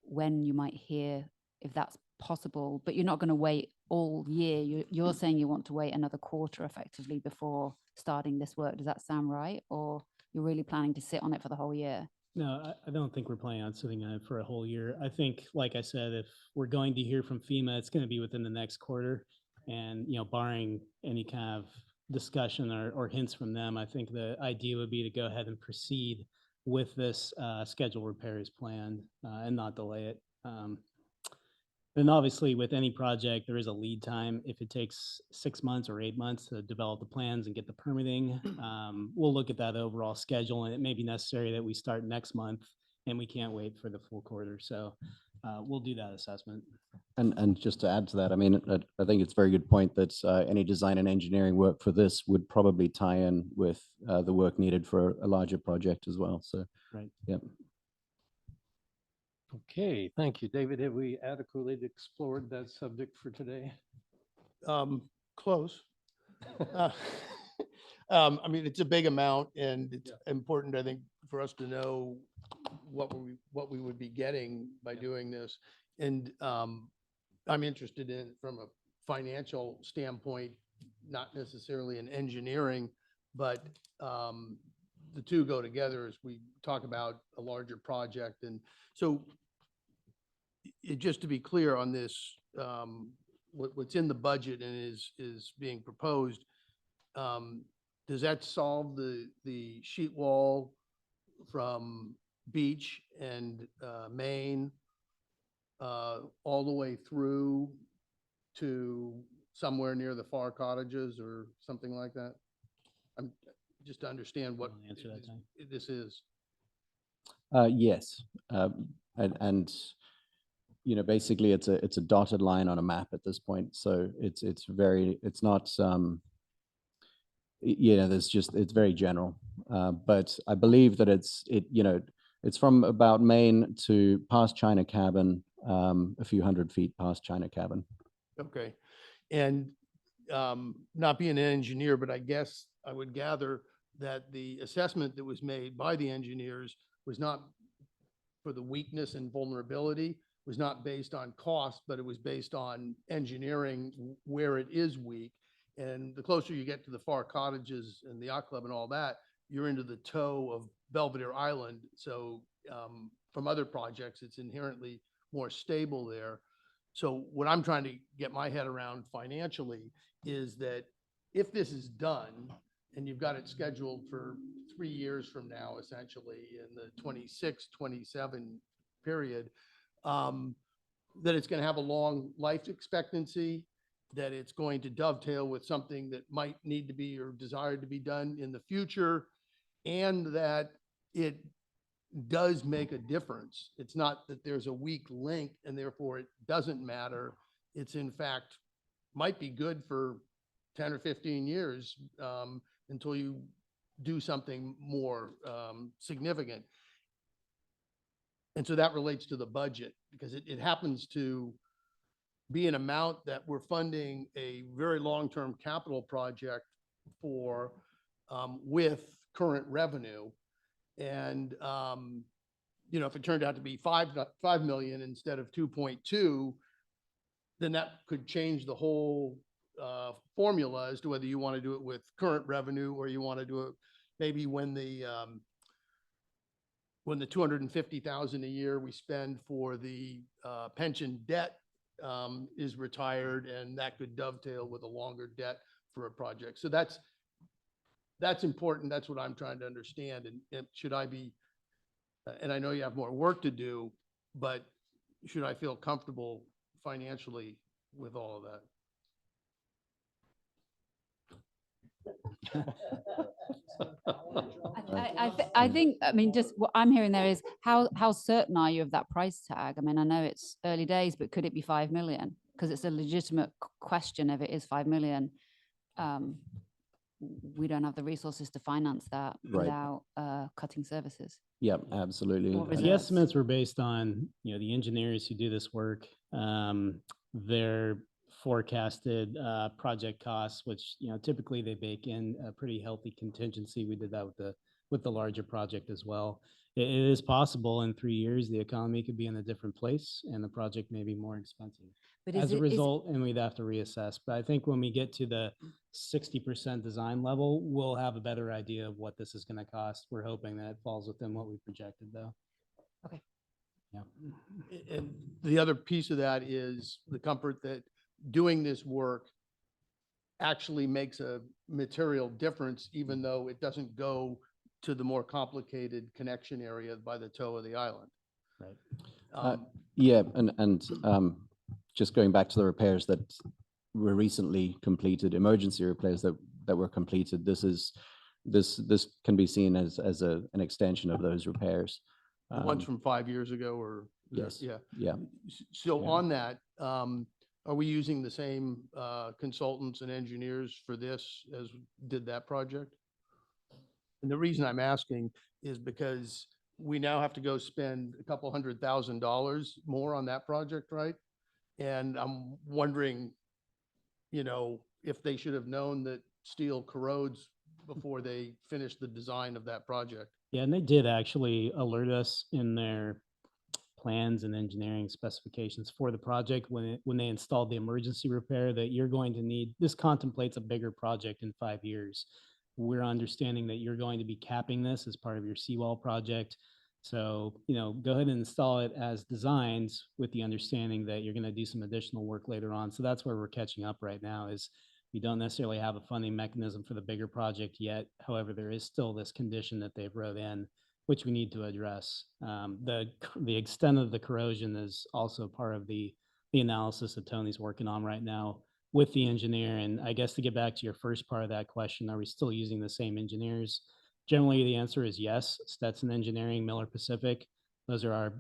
when you might hear if that's possible, but you're not going to wait all year. You're saying you want to wait another quarter effectively before starting this work. Does that sound right? Or you're really planning to sit on it for the whole year? No, I don't think we're planning on sitting on it for a whole year. I think, like I said, if we're going to hear from FEMA, it's going to be within the next quarter. And, barring any kind of discussion or hints from them, I think the idea would be to go ahead and proceed with this schedule repairs plan and not delay it. And obviously with any project, there is a lead time. If it takes 6 months or 8 months to develop the plans and get the permitting, we'll look at that overall schedule, and it may be necessary that we start next month and we can't wait for the full quarter. So we'll do that assessment. And just to add to that, I mean, I think it's a very good point that any design and engineering work for this would probably tie in with the work needed for a larger project as well. So, right. Yep. Okay, thank you, David. Have we adequately explored that subject for today? Close. I mean, it's a big amount, and it's important, I think, for us to know what we would be getting by doing this. And I'm interested in, from a financial standpoint, not necessarily in engineering, but the two go together as we talk about a larger project. And so just to be clear on this, what's in the budget and is being proposed, does that solve the sheet wall from Beach and Main all the way through to somewhere near the Far Cottages or something like that? I'm just to understand what Answer that time. this is. Yes, and basically it's a dotted line on a map at this point. So it's not, it's very general. But I believe that it's from about Maine to past China Cabin, a few hundred feet past China Cabin. Okay. And not being an engineer, but I guess I would gather that the assessment that was made by the engineers was not for the weakness and vulnerability, was not based on cost, but it was based on engineering where it is weak. And the closer you get to the Far Cottages and the Yacht Club and all that, you're into the toe of Belvedere Island. So from other projects, it's inherently more stable there. So what I'm trying to get my head around financially is that if this is done and you've got it scheduled for 3 years from now, essentially in the 26, 27 period, that it's going to have a long life expectancy, that it's going to dovetail with something that might need to be or desired to be done in the future, and that it does make a difference. It's not that there's a weak link and therefore it doesn't matter. It's in fact might be good for 10 or 15 years until you do something more significant. And so that relates to the budget, because it happens to be an amount that we're funding a very long-term capital project for with current revenue. And, if it turned out to be 5 million instead of 2.2, then that could change the whole formula as to whether you want to do it with current revenue or you want to do it maybe when the 250,000 a year we spend for the pension debt is retired, and that could dovetail with a longer debt for a project. So that's important. That's what I'm trying to understand. And should I be, and I know you have more work to do, but should I feel comfortable financially with all of that? I think, I mean, just what I'm hearing there is how certain are you of that price tag? I mean, I know it's early days, but could it be 5 million? Because it's a legitimate question if it is 5 million. We don't have the resources to finance that Right. without cutting services. Yeah, absolutely. Or And- The reserves. estimates were based on, the engineers who do this work, their forecasted project costs, which, typically they bake in a pretty healthy contingency. We did that with the larger project as well. It is possible in 3 years, the economy could be in a different place and the project may be more expensive. But As a result, and we'd have to reassess. But I think when we get to the 60% design level, we'll have a better idea of what this is going to cost. We're hoping that it falls within what we projected, though. Okay. Yeah. And the other piece of that is the comfort that doing this work actually makes a material difference, even though it doesn't go to the more complicated connection area by the toe of the island. Right. Yeah, and just going back to the repairs that were recently completed, emergency repairs that were completed, this can be seen as an extension of those repairs. The ones from 5 years ago, or? Yes. Yeah. Yeah. So Yeah. on that, are we using the same consultants and engineers for this as did that project? And the reason I'm asking is because we now have to go spend a couple $100,000 more on that project, right? And I'm wondering, if they should have known that steel corrodes before they finished the design of that project. Yeah, and they did actually alert us in their plans and engineering specifications for the project when they installed the emergency repair that you're going to need. This contemplates a bigger project in 5 years. We're understanding that you're going to be capping this as part of your seawall project. So, go ahead and install it as designed with the understanding that you're going to do some additional work later on. So that's where we're catching up right now is we don't necessarily have a funding mechanism for the bigger project yet. However, there is still this condition that they've wrote in, which we need to address. The extent of the corrosion is also part of the analysis that Tony's working on right now with the engineer. And I guess to get back to your first part of that question, are we still using the same engineers? Generally, the answer is yes. Stetson Engineering, Miller Pacific, those are our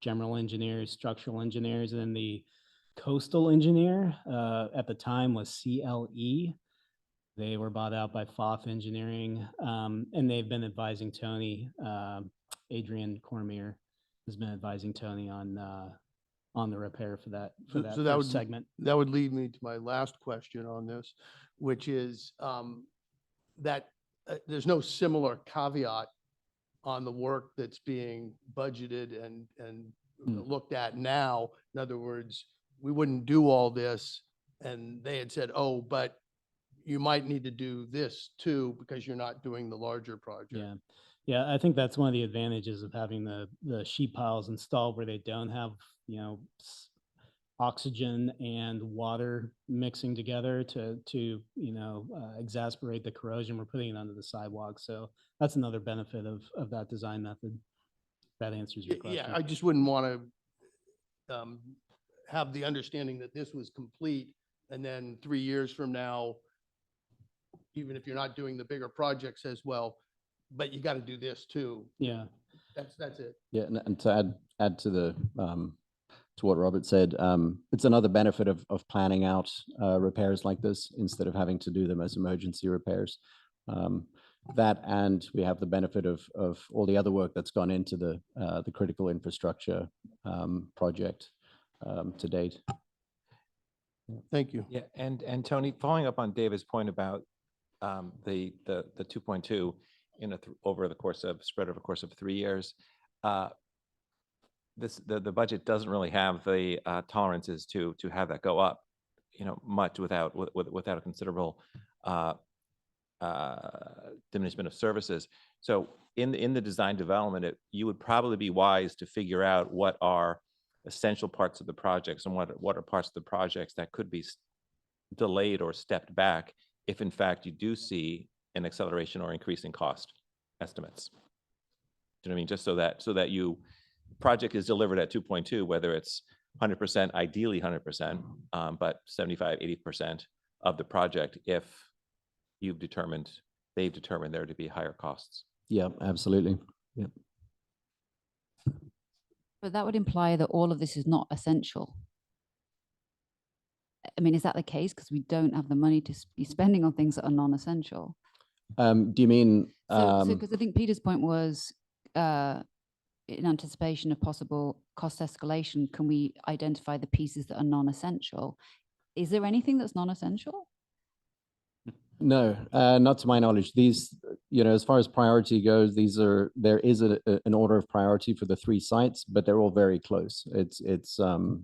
general engineers, structural engineers, and then the coastal engineer at the time was CLE. They were bought out by Foth Engineering, and they've been advising Tony. Adrian Cormier has been advising Tony on the repair for that So that first would segment. That would lead me to my last question on this, which is that there's no similar caveat on the work that's being budgeted and looked at now. In other words, we wouldn't do all this, and they had said, oh, but you might need to do this too, because you're not doing the larger project. Yeah. Yeah, I think that's one of the advantages of having the sheet piles installed where they don't have, oxygen and water mixing together to exasperate the corrosion. We're putting it under the sidewalk. So that's another benefit of that design method. That answers your question. Yeah, I just wouldn't want to have the understanding that this was complete, and then 3 years from now, even if you're not doing the bigger project, says, well, but you got to do this too. Yeah. That's it. Yeah, and to add to the to what Robert said, it's another benefit of planning out repairs like this instead of having to do them as emergency repairs. That, and we have the benefit of all the other work that's gone into the critical infrastructure project to date. Thank you. Yeah, and Tony, following up on David's point about the 2.2 over the course of spread over the course of 3 years, the budget doesn't really have the tolerances to have that go up, much without a considerable diminishment of services. So in the design development, you would probably be wise to figure out what are essential parts of the projects and what are parts of the projects that could be delayed or stepped back if in fact you do see an acceleration or increase in cost estimates. Do you know what I mean? Just so that you project is delivered at 2.2, whether it's 100%, ideally 100%, but 75, 80% of the project if they've determined there to be higher costs. Yeah, absolutely. Yeah. But that would imply that all of this is not essential. I mean, is that the case? Because we don't have the money to be spending on things that are non-essential. Do you mean? So because I think Peter's point was, in anticipation of possible cost escalation, can we identify the pieces that are non-essential? Is there anything that's non-essential? No, not to my knowledge. These, as far as priority goes, there is an order of priority for the 3 sites, but they're all very close. It's the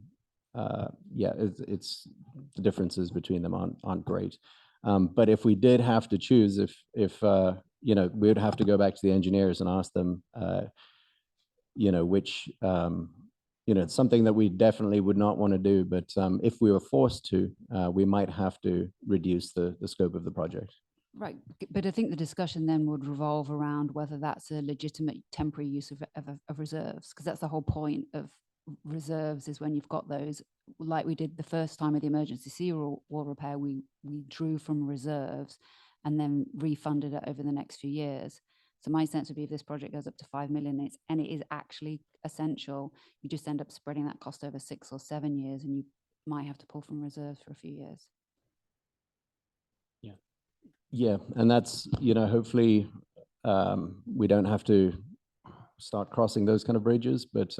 differences between them aren't great. But if we did have to choose, if we would have to go back to the engineers and ask them, which, it's something that we definitely would not want to do. But if we were forced to, we might have to reduce the scope of the project. Right, but I think the discussion then would revolve around whether that's a legitimate temporary use of reserves, because that's the whole point of reserves, is when you've got those, like we did the first time with the emergency seawall repair, we drew from reserves and then refunded it over the next few years. So my sense would be if this project goes up to 5 million and it is actually essential, you just end up spreading that cost over 6 or 7 years, and you might have to pull from reserves for a few years. Yeah, and that's, hopefully we don't have to start crossing those kind of bridges. But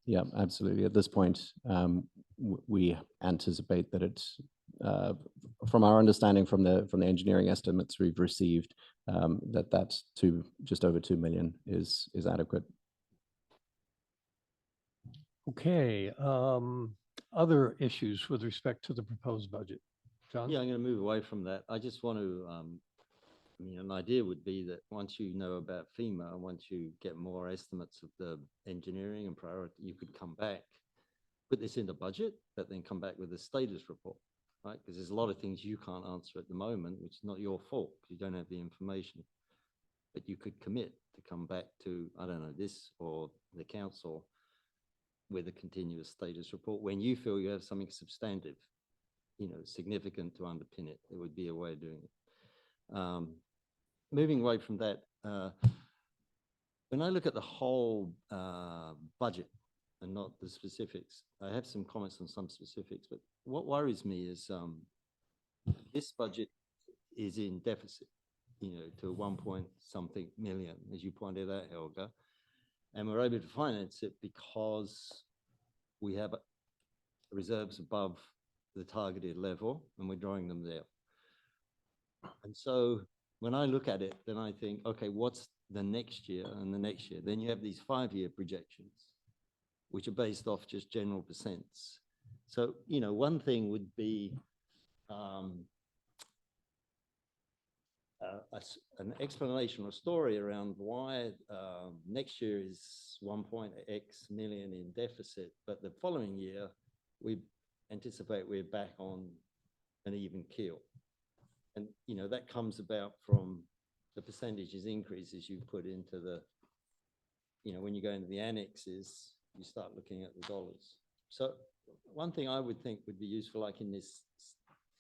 yeah, absolutely. At this point, we anticipate that it's, from our understanding from the engineering estimates we've received, that's just over 2 million is adequate. Okay, other issues with respect to the proposed budget? John? Yeah, I'm going to move away from that. I just want to, an idea would be that once you know about FEMA, once you get more estimates of the engineering and priority, you could come back, put this in the budget, but then come back with a status report, right? Because there's a lot of things you can't answer at the moment, which is not your fault, because you don't have the information. But you could commit to come back to, I don't know, this or the council with a continuous status report when you feel you have something substantive, significant to underpin it. It would be a way of doing it. Moving away from that, when I look at the whole budget, and not the specifics. I have some comments on some specifics, but what worries me is this budget is in deficit, to 1 point something million, as you pointed out, Helga. And we're able to finance it because we have reserves above the targeted level and we're drawing them there. And so when I look at it, then I think, okay, what's the next year and the next year? Then you have these 5-year projections, which are based off just general percents. So, one thing would be an explanation or story around why next year is 1.x million in deficit, but the following year, we anticipate we're back on an even keel. And, that comes about from the percentages increases you put into the, when you go into the annexes, you start looking at the dollars. So one thing I would think would be useful, like in this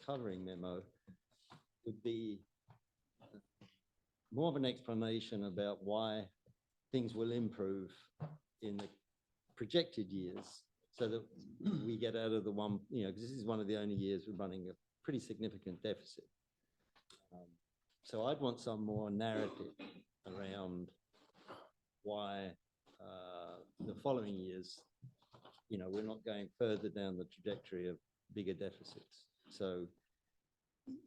covering memo, would be more of an explanation about why things will improve in the projected years so that we get out of the one, because this is one of the only years we're running a pretty significant deficit. So I'd want some more narrative around why the following years, we're not going further down the trajectory of bigger deficits. So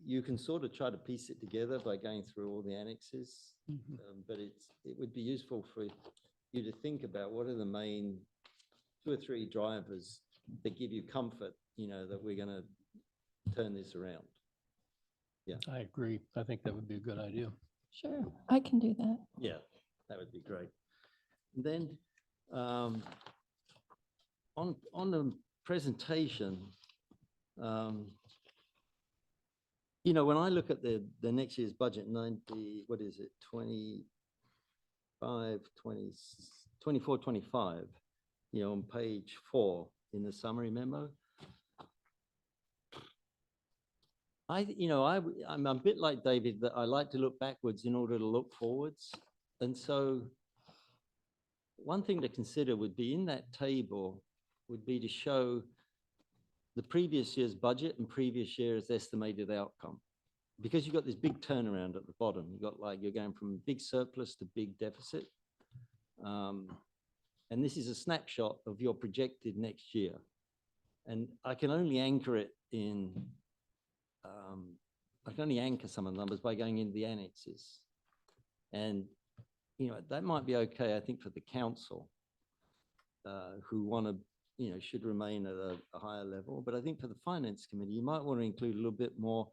you can sort of try to piece it together by going through all the annexes, but it would be useful for you to think about what are the main 2 or 3 drivers that give you comfort, that we're going to turn this around. Yeah, I agree. I think that would be a good idea. Sure, I can do that. yeah, that would be great. And then on the presentation, when I look at the next year's budget, 24, 25, on page 4 in the summary memo, I'm a bit like David, that I like to look backwards in order to look forwards. And so one thing to consider would be in that table would be to show the previous year's budget and previous year's estimated outcome. Because you've got this big turnaround at the bottom, you're going from big surplus to big deficit. And this is a snapshot of your projected next year. And I can only anchor it in, I can only anchor some of the numbers by going into the annexes. And, that might be okay, I think, for the council who want to, should remain at a higher level. But I think for the finance committee, you might want to include a little bit more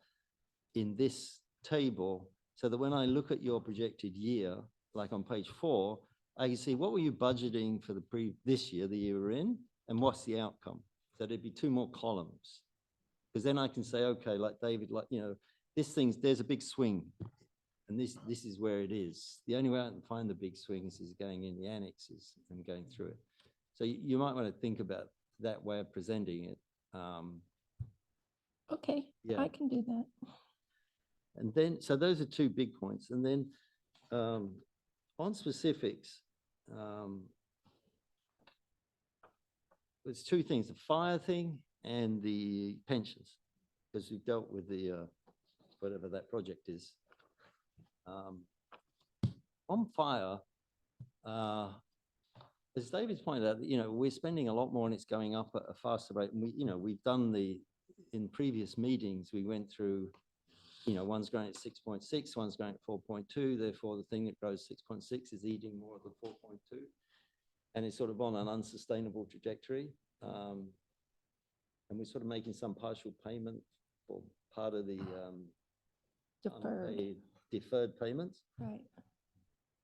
in this table so that when I look at your projected year, like on page 4, I can see what were you budgeting for this year, the year we're in, and what's the outcome. So there'd be 2 more columns. Because then I can say, okay, like David, there's a big swing. And this is where it is. The only way I can find the big swings is going in the annexes and going through it. So you might want to think about that way of presenting it. Okay, Yeah. I can do that. And then, so those are 2 big points. And then on specifics, there's 2 things, the fire thing and the pensions, because we've dealt with the, whatever that project is. On fire, as David's pointed out, we're spending a lot more and it's going up at a faster rate. And we've done in previous meetings, we went through, one's growing at 6.6, one's growing at 4.2. Therefore, the thing that grows 6.6 is eating more of the 4.2. And it's sort of on an unsustainable trajectory. And we're sort of making some partial payment for part of the Deferred, deferred payments. right.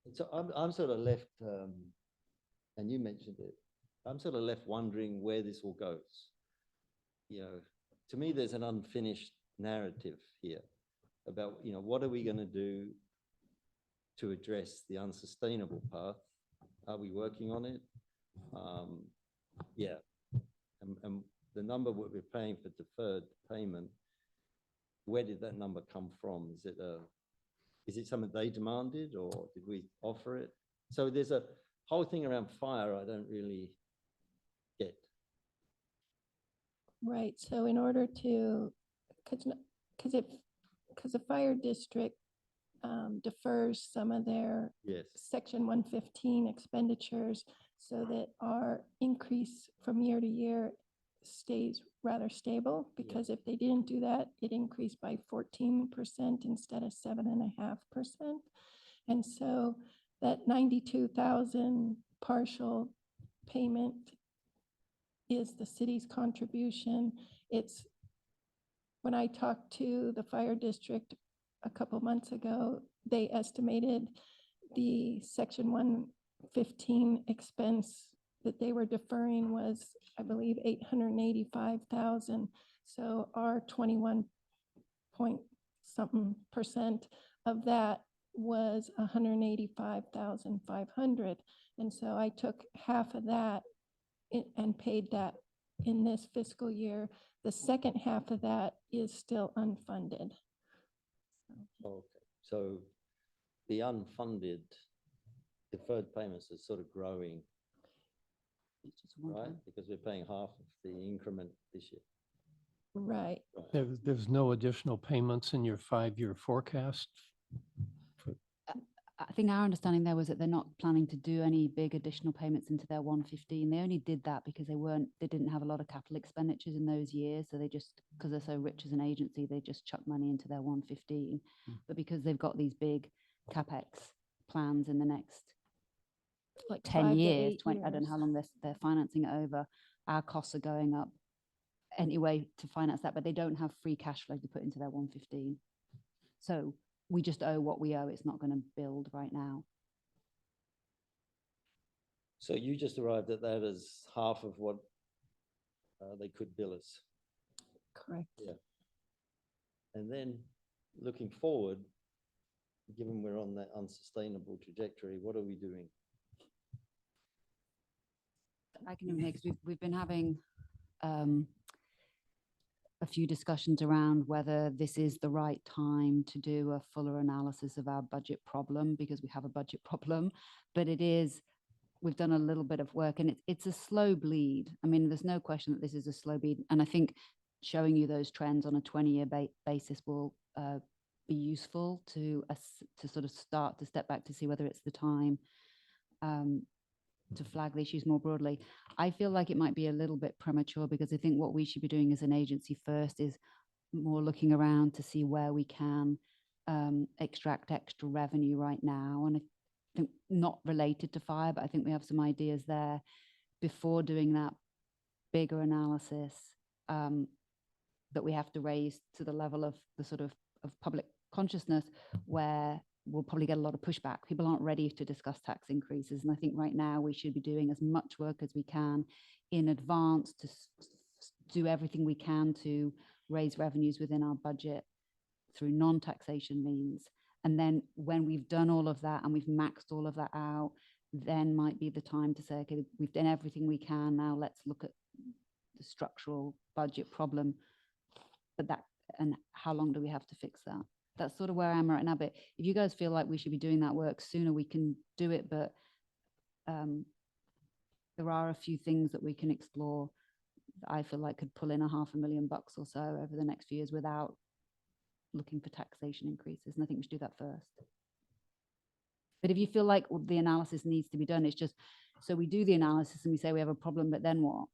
And so I'm sort of left, and you mentioned it, I'm sort of left wondering where this all goes. To me, there's an unfinished narrative here about, what are we going to do to address the unsustainable path? Are we working on it? Yeah. And the number what we're paying for deferred payment, where did that number come from? Is it something they demanded or did we offer it? So there's a whole thing around fire I don't really get. Right, so in order to, because the fire district defers some of their Yes. section 115 expenditures so that our increase from year to year stays rather stable, because if they didn't do that, it increased by 14% instead of 7.5%. And so that 92,000 partial payment is the city's contribution. It's, when I talked to the fire district a couple months ago, they estimated the section 115 expense that they were deferring was, I believe, 885,000. So our 21 point something percent of that was 185,500. And so I took half of that and paid that in this fiscal year. The second half of that is still unfunded. Okay, so the unfunded deferred payments are sort of growing, It's just one right? time. Because we're paying half of the increment this year. Right. Right. There's no additional payments in your 5-year forecast? I think our understanding there was that they're not planning to do any big additional payments into their 115. They only did that because they didn't have a lot of capital expenditures in those years. So they just, because they're so rich as an agency, they just chuck money into their 115. But because they've got these big CapEx plans in the next Like 10 5 to years, 8 20, I don't know years. how long they're financing it over, our costs are going up anyway to finance that, but they don't have free cash flow to put into their 115. So we just owe what we owe. It's not going to build right now. So you just arrived at that as half of what they could bill us. Correct. And then looking forward, given we're on that unsustainable trajectory, what are we doing? I can because we've been having a few discussions around whether this is the right time to do a fuller analysis of our budget problem, because we have a budget problem, but we've done a little bit of work, and it's a slow bleed. I mean, there's no question that this is a slow bleed, and I think showing you those trends on a 20-year basis will be useful to sort of start to step back to see whether it's the time to flag the issues more broadly. I feel like it might be a little bit premature, because I think what we should be doing as an agency first is more looking around to see where we can extract extra revenue right now. And I think not related to fire, but I think we have some ideas there before doing that bigger analysis that we have to raise to the level of the sort of public consciousness, where we'll probably get a lot of pushback. People aren't ready to discuss tax increases. And I think right now we should be doing as much work as we can in advance to do everything we can to raise revenues within our budget through non-taxation means. And then when we've done all of that and we've maxed all of that out, then might be the time to say, okay, we've done everything we can. Now let's look at the structural budget problem. But and how long do we have to fix that? That's sort of where I am right now. But if you guys feel like we should be doing that work sooner, we can do it. But there are a few things that we can explore that I feel like could pull in $500,000 or so over the next few years without looking for taxation increases. And I think we should do that first. But if you feel like the analysis needs to be done, it's just, so we do the analysis and we say we have a problem, but then what?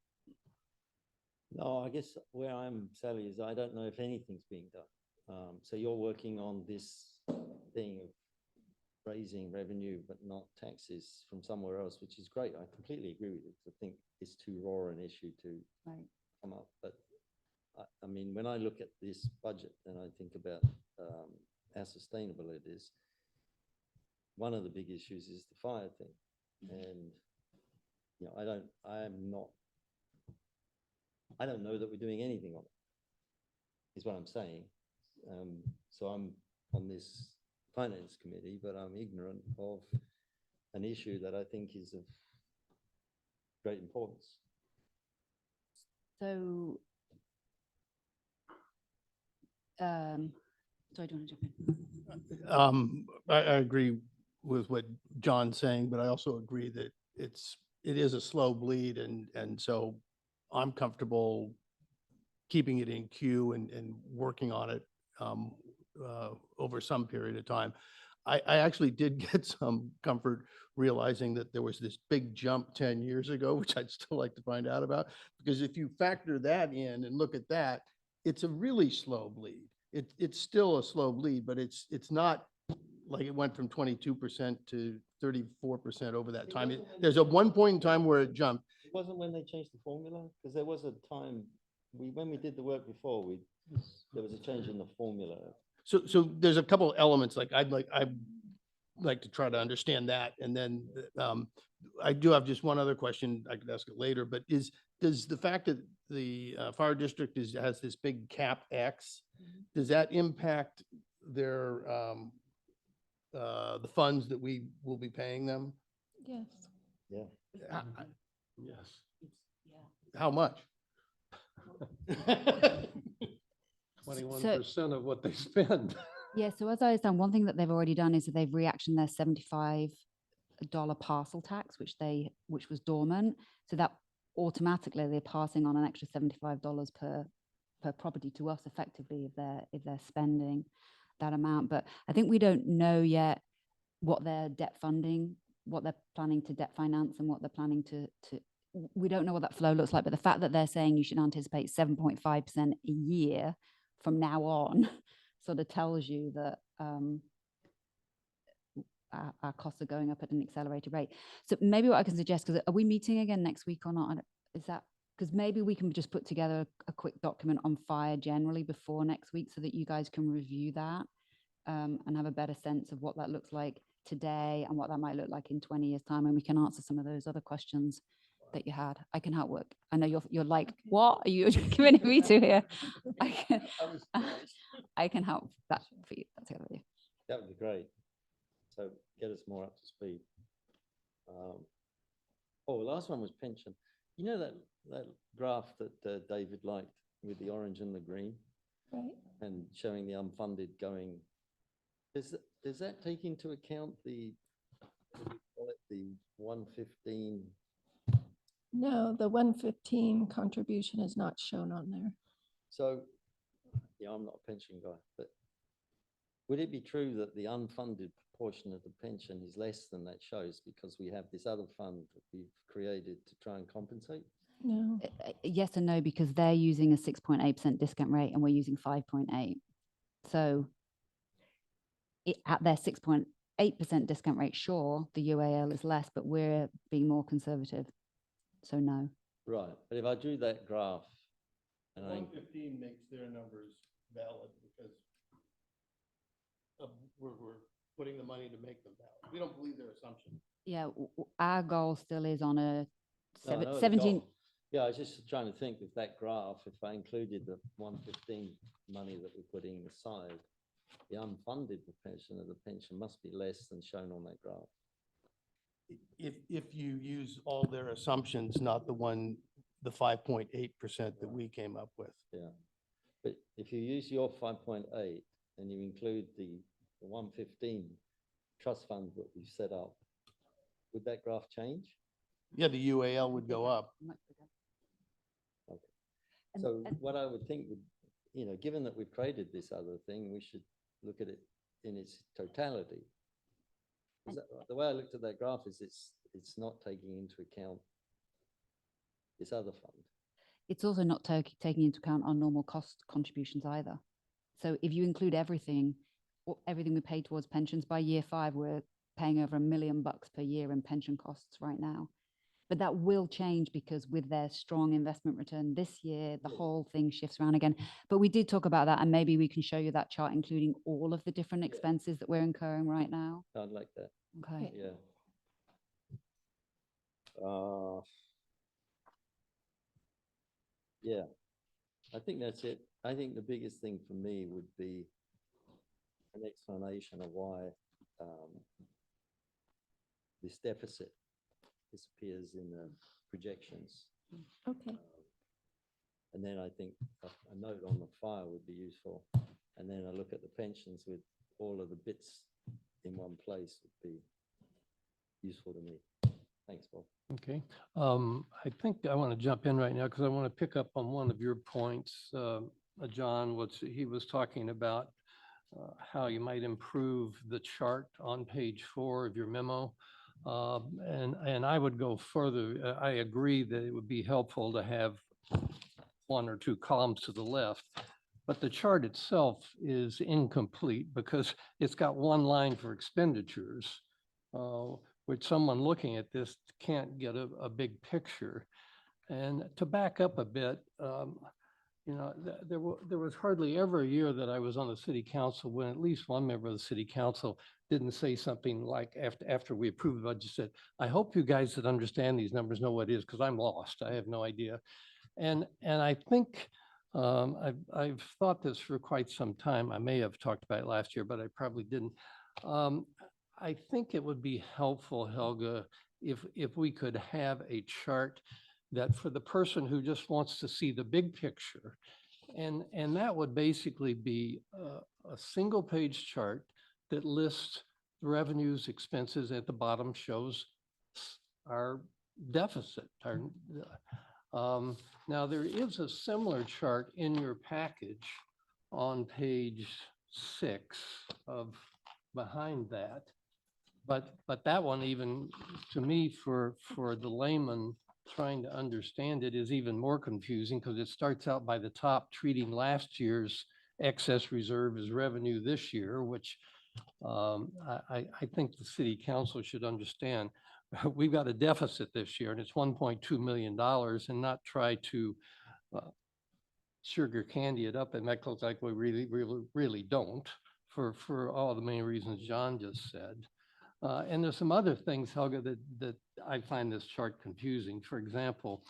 No, I guess where I'm, Sally, is I don't know if anything's being done. So you're working on this thing of raising revenue but not taxes from somewhere else, which is great. I completely agree with you. I think it's too raw an issue to come up. But I mean, when I look at this budget and I think about how sustainable it is, one of the big issues is the fire thing. And you know, I don't know that we're doing anything on it, is what I'm saying. So I'm on this finance committee, but I'm ignorant of an issue that I think is of great importance. So, sorry, do you want to jump in? I agree with what John's saying, but I also agree that it's it is a slow bleed and so I'm comfortable keeping it in queue and working on it over some period of time. I actually did get some comfort realizing that there was this big jump 10 years ago, which I'd still like to find out about, because if you factor that in and look at that, it's a really slow bleed. It's still a slow bleed, but it's not like it went from 22% to 34% over that time. There's a one point in time where it jumped. It wasn't when they changed the formula, because there was a time, when we did the work before, there was a change in the formula. So there's a couple of elements, like I'd like to try to understand that. And then I do have just one other question. I could ask it later, but does the fact that the fire district has this big cap X, does that impact their the funds that we will be paying them? Yes. Yeah. Yes. How much? 21% of what they spend. Yeah, so as I understand, one thing that they've already done is that they've reactioned their $75 parcel tax, which was dormant. So that automatically they're passing on an extra $75 per property to us effectively if they're spending that amount. But I think we don't know yet what their debt funding, what they're planning to debt finance and what they're planning to we don't know what that flow looks like. But the fact that they're saying you should anticipate 7.5% a year from now on sort of tells you that our costs are going up at an accelerated rate. So maybe what I can suggest, because are we meeting again next week or not? Is that, because maybe we can just put together a quick document on fire generally before next week so that you guys can review that and have a better sense of what that looks like today and what that might look like in 20 years time. And we can answer some of those other questions that you had. I can help work. I know you're like, what are you committing me to here? I can help that for you. That's together with you. That would be great. So get us more up to speed. The last one was pension. You know that graph that David liked with the orange and the green? Right. And showing the unfunded going. Does that take into account the 115? No, the 115 contribution is not shown on there. So, yeah, I'm not a pension guy, but would it be true that the unfunded portion of the pension is less than that shows because we have this other fund that we've created to try and compensate? No. Yes and no, because they're using a 6.8% discount rate and we're using 5.8. So at their 6.8% discount rate, sure, the UAL is less, but we're being more conservative. So no. Right, but if I drew that graph and 115 makes their numbers valid because we're putting the money to make them valid. We don't believe their assumption. Yeah, our goal still is on a No, I know the 17. goal. Yeah, I was just trying to think with that graph, if I included the 115 money that we're putting aside, the unfunded portion of the pension must be less than shown on that graph. If you use all their assumptions, not the 5.8% that we came up with. Yeah, but if you use your 5.8 and you include the 115 trust fund that we've set up, would that graph change? Yeah, the UAL would go up. Okay. So what I would think would, given that we've created this other thing, we should look at it in its totality. The way I looked at that graph is it's not taking into account this other fund. It's also not taking into account our normal cost contributions either. So if you include everything we pay towards pensions, by year 5, we're paying over $1 million per year in pension costs right now. But that will change because with their strong investment return this year, the whole thing shifts around again. But we did talk about that, and maybe we can show you that chart, including all of the different expenses that we're incurring right now. I'd like that. Okay. Yeah. Yeah, I think that's it. I think the biggest thing for me would be an explanation of why this deficit disappears in the projections. Okay. And then I think a note on the file would be useful. And then I look at the pensions with all of the bits in one place would be useful to me. Thanks, Bob. Okay, I think I want to jump in right now because I want to pick up on one of your points. John, he was talking about how you might improve the chart on page 4 of your memo. And I would go further. I agree that it would be helpful to have 1 or 2 columns to the left, but the chart itself is incomplete because it's got 1 line for expenditures, which someone looking at this can't get a big picture. And to back up a bit, you know, there was hardly ever a year that I was on the city council when at least one member of the city council didn't say something like after we approved the budget, said, I hope you guys that understand these numbers know what it is because I'm lost. I have no idea. And I think I've thought this for quite some time. I may have talked about it last year, but I probably didn't. I think it would be helpful, Helga, if we could have a chart that for the person who just wants to see the big picture, and that would basically be a single page chart that lists revenues, expenses, at the bottom shows our deficit. Now there is a similar chart in your package on page 6 of behind that. But that one, even to me, for the layman trying to understand it, is even more confusing because it starts out by the top treating last year's excess reserve as revenue this year, which I think the city council should understand. We've got a deficit this year and it's $1.2 million, and not try to sugar candy it up and make it look like we really don't, for all the main reasons John just said. And there's some other things, Helga, that I find this chart confusing. For example,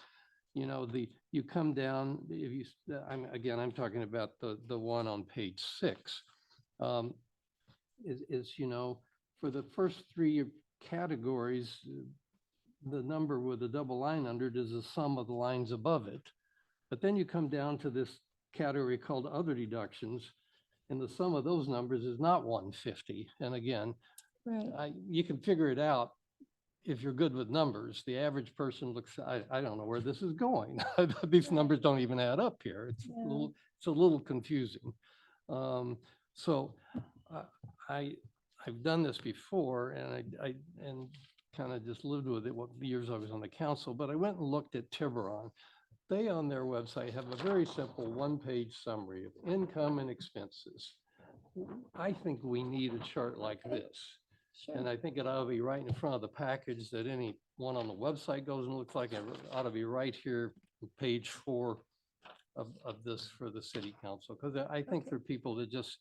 you know, you come down, if you, I'm talking about the one on page 6, you know, for the first 3 categories, the number with a double line under it is the sum of the lines above it. But then you come down to this category called other deductions, and the sum of those numbers is not 150. And again, Right. you can figure it out if you're good with numbers. The average person looks, I don't know where this is going. These numbers don't even add up here. It's a little confusing. So I've done this before, and I kind of just lived with it what years I was on the council, but I went and looked at Tiburon. They on their website have a very simple 1-page summary of income and expenses. I think we need a chart like this. Sure. And I think it ought to be right in front of the package that any one on the website goes and looks like. It ought to be right here, page 4 of this for the city council. Because I think for people that just,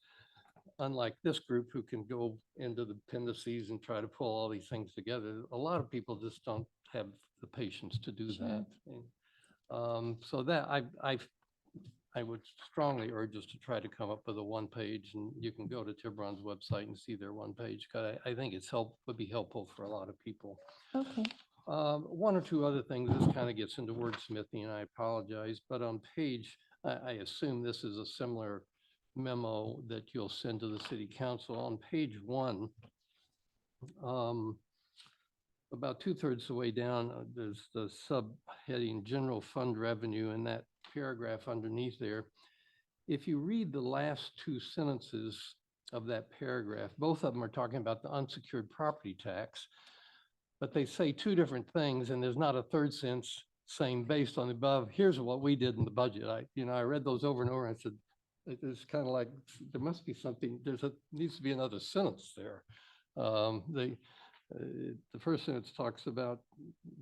unlike this group who can go into the appendices and try to pull all these things together, a lot of people just don't have the patience to do Sure. that. And, so that I would strongly urge us to try to come up with a 1-page, and you can go to Tiburon's website and see their 1-page, because I think would be helpful for a lot of people. Okay. 1 or 2 other things, this kind of gets into wordsmithing, and I apologize, but on page, I assume this is a similar memo that you'll send to the city council. On page 1, about 2/3 the way down, there's the subheading general fund revenue, and that paragraph underneath there. If you read the last 2 sentences of that paragraph, both of them are talking about the unsecured property tax, but they say 2 different things, and there's not a third sentence saying based on the above, here's what we did in the budget. I read those over and over and I said, it's kind of like, there must be something, needs to be another sentence there. The first sentence talks about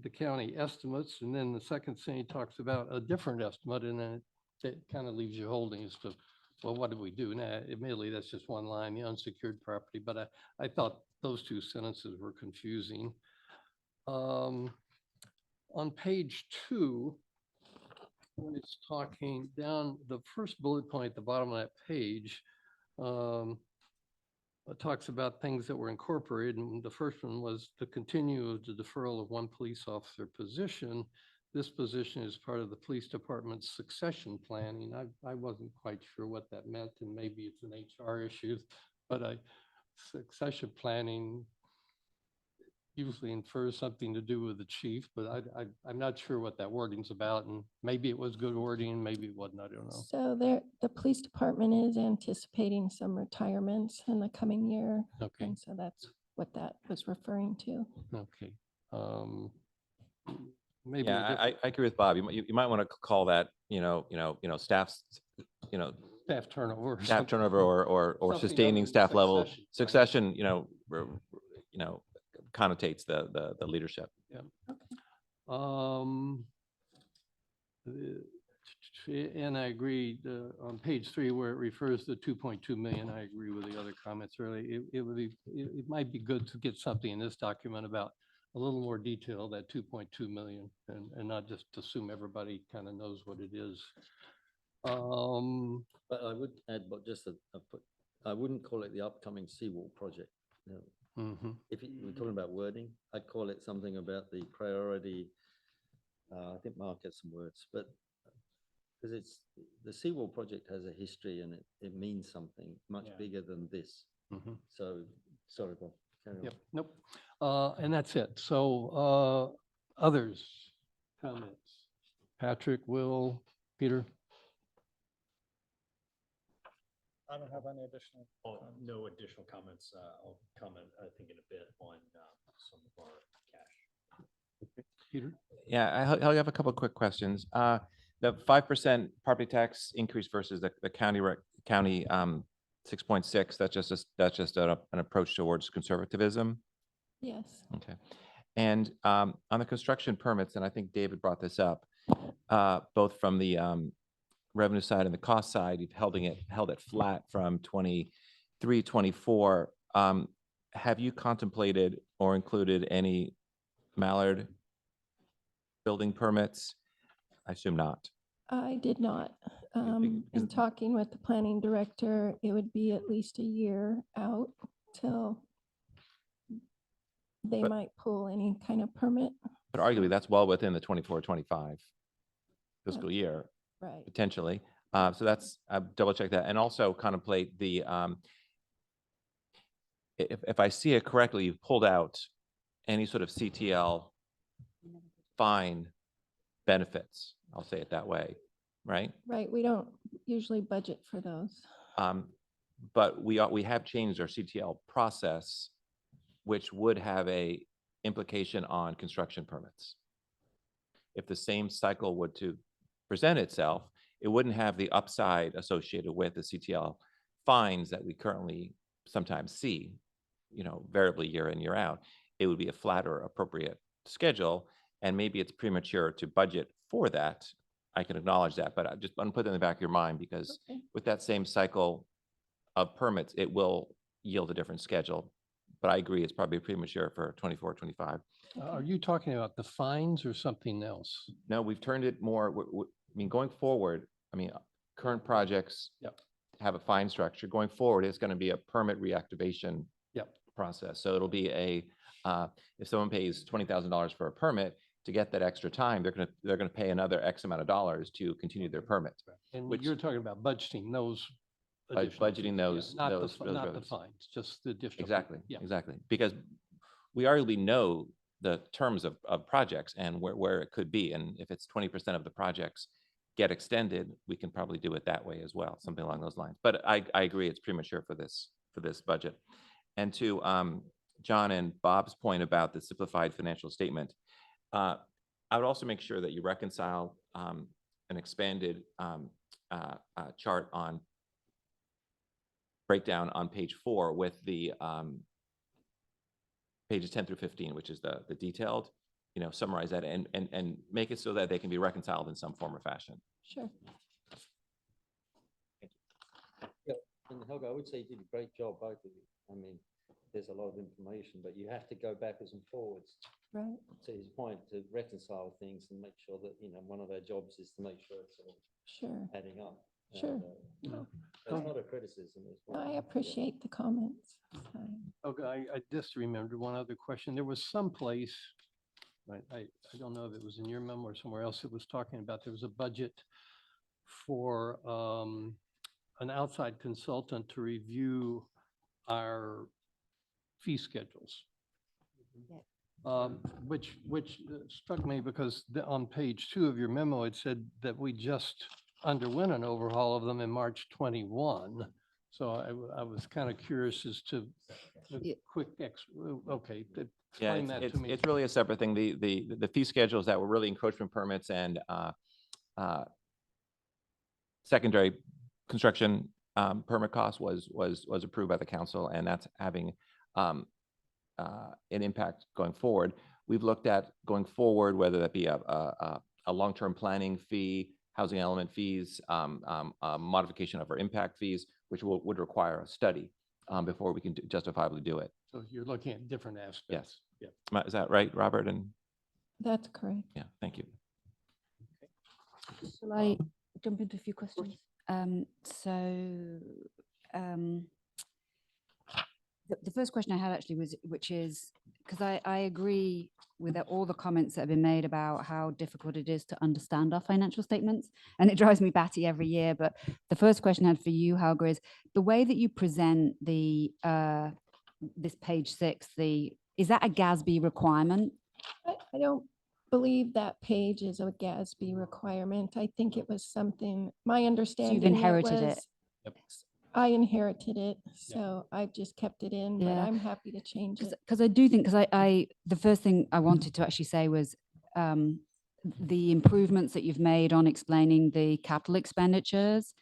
the county estimates, and then the second sentence talks about a different estimate, and then it kind of leaves you holding as to, well, what did we do? Now, admittedly, that's just one line, the unsecured property, but I thought those 2 sentences were confusing. On page 2, when it's talking down, the first bullet point at the bottom of that page, it talks about things that were incorporated, and the first one was the continue of the deferral of 1 police officer position. This position is part of the police department's succession planning. I wasn't quite sure what that meant, and maybe it's an HR issue, but succession planning, usually infers something to do with the chief, but I'm not sure what that wording's about, and maybe it was good wording, maybe it wasn't, I don't know. So the police department is anticipating some retirements in the coming year. Okay. And so that's what that was referring to. Okay. Maybe. a Yeah, different I agree with Bob. You might want to call that, staffs, Staff turnover. or staff something. turnover or Something other sustaining than staff level. succession, right? Succession, connotates the leadership. Um, and I agree, on page 3 where it refers to 2.2 million, I agree with the other comments earlier. It might be good to get something in this document about a little more detail, that 2.2 million, and not just assume everybody kind of knows what it is. But I would add, but just I wouldn't call it the upcoming seawall project. No. Mhm. If we're talking about wording, I'd call it something about the priority. I think Mark has some words, but because the seawall project has a history and it means something much Yeah. bigger than this. Mhm. So, sorry, Bob. Carry on. Yep, nope. And that's it. So, others, comments? Patrick, Will, Peter? I don't have any additional. No additional comments. I'll comment, I think, in a bit on some of our cash. Peter? Yeah, I have a couple of quick questions. The 5% property tax increase versus the county 6.6, that's just an approach towards conservatism. Yes. Okay. And on the construction permits, and I think David brought this up, both from the revenue side and the cost side, you've held it flat from 23, 24. Have you contemplated or included any Mallard building permits? I assume not. I did not. because- In talking with the planning director, it would be at least a year out till they But- might pull any kind of permit. But arguably, that's well within the 24, 25 fiscal year, Right. potentially. So that's, double check that. And also contemplate the, if I see it correctly, you've pulled out any sort of CTL fine benefits. I'll say it that way, right? Right. We don't usually budget for those. But we have changed our CTL process, which would have a implication on construction permits. If the same cycle were to present itself, it wouldn't have the upside associated with the CTL fines that we currently sometimes see, variably year in, year out. It would be a flatter, appropriate schedule, and maybe it's premature to budget for that. I can acknowledge that, but I'm gonna put it in the back of your mind because Okay. with that same cycle of permits, it will yield a different schedule. But I agree, it's probably premature for 24, 25. Are you talking about the fines or something else? No, we've turned it more, going forward, current projects Yep. have a fine structure. Going forward, it's going to be a permit reactivation Yep. process. So it'll be if someone pays $20,000 for a permit, to get that extra time, they're going to pay another X amount of dollars to continue their permit. And Which- you're talking about budgeting those. Budgeting additional fees, yeah, those- Not the, those- fi- those not the revenues. fines, just the additional. fee. Exactly, Yeah. exactly. Because we arguably know the terms of projects and where it could be. And if it's 20% of the projects get extended, we can probably do it that way as well, something along those lines. But I agree, it's premature for this budget. And to John and Bob's point about the simplified financial statement, I would also make sure that you reconcile an expanded chart on breakdown on page 4 with the pages 10 through 15, which is the detailed, summarize that and make it so that they can be reconciled in some form or fashion. Sure. And Helga, I would say you did a great job, both of you. I mean, there's a lot of information, but you have to go backwards and forwards Right. to his point to reconcile things and make sure that, one of our jobs is to make sure it's all Sure. adding up. Sure. And, That's not a criticism. It's what- I appreciate the comments. Okay, I just remembered one other question. There was some place, I don't know if it was in your memo or somewhere else, it was talking about there was a budget for an outside consultant to review our fee schedules. which struck me because on page 2 of your memo, it said that we just underwent an overhaul of them in March 21. So I was kind of curious as to the Yeah. quick, okay, Yeah, explain that to me. it's really a separate thing. The fee schedules that were really encroachment permits and secondary construction permit cost was approved by the council, and that's having an impact going forward. We've looked at going forward, whether that be a long-term planning fee, housing element fees, modification of our impact fees, which would require a study before we can justifiably do it. So you're looking at different aspects. Yes. Yeah. Is that right, Robert? And That's correct. yeah, thank you. Shall I jump into a few questions? The first question I had actually was, which is, because I agree with all the comments that have been made about how difficult it is to understand our financial statements, and it drives me batty every year. But the first question I had for you, Helga, is the way that you present the this page 6, is that a GASB requirement? I don't believe that page is a GASB requirement. I think it was something, my understanding. inherited it. Yep. I inherited it, so I've just kept it in, but Yeah. I'm happy to change it. Because I do think, because I the first thing I wanted to actually say was the improvements that you've made on explaining the capital expenditures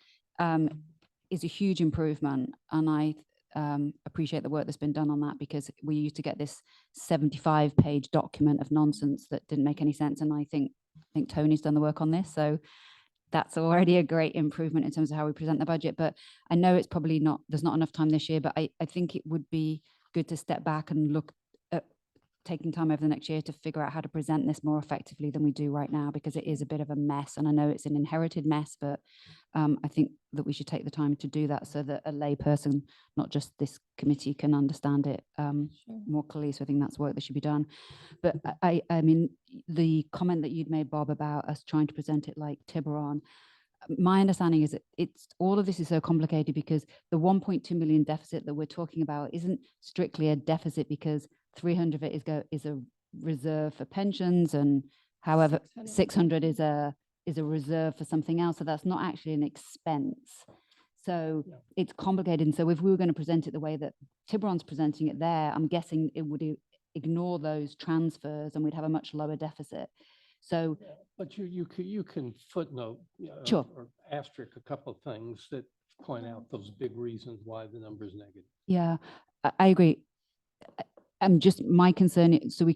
is a huge improvement, and I appreciate the work that's been done on that, because we used to get this 75-page document of nonsense that didn't make any sense, and I think Tony's done the work on this, so that's already a great improvement in terms of how we present the budget. But I know it's probably not, there's not enough time this year, but I think it would be good to step back and look at taking time over the next year to figure out how to present this more effectively than we do right now, because it is a bit of a mess. And I know it's an inherited mess, but I think that we should take the time to do that so that a lay person, not just this committee, can understand it Sure. more clearly. So I think that's work that should be done. But I mean, the comment that you'd made, Bob, about us trying to present it like Tiburon, my understanding is that it's all of this is so complicated because the 1.2 million deficit that we're talking about isn't strictly a deficit, because 300 of it is a reserve for pensions, and however 600 is a reserve for something else. So that's not actually an expense. So it's complicated. And so if we were going to present it the way that Tiburon's presenting it there, I'm guessing it would ignore those transfers and we'd have a much lower deficit. So, But you can footnote Sure. or asterisk a couple of things that point out those big reasons why the number is negative. yeah, I agree. Just my concern, so I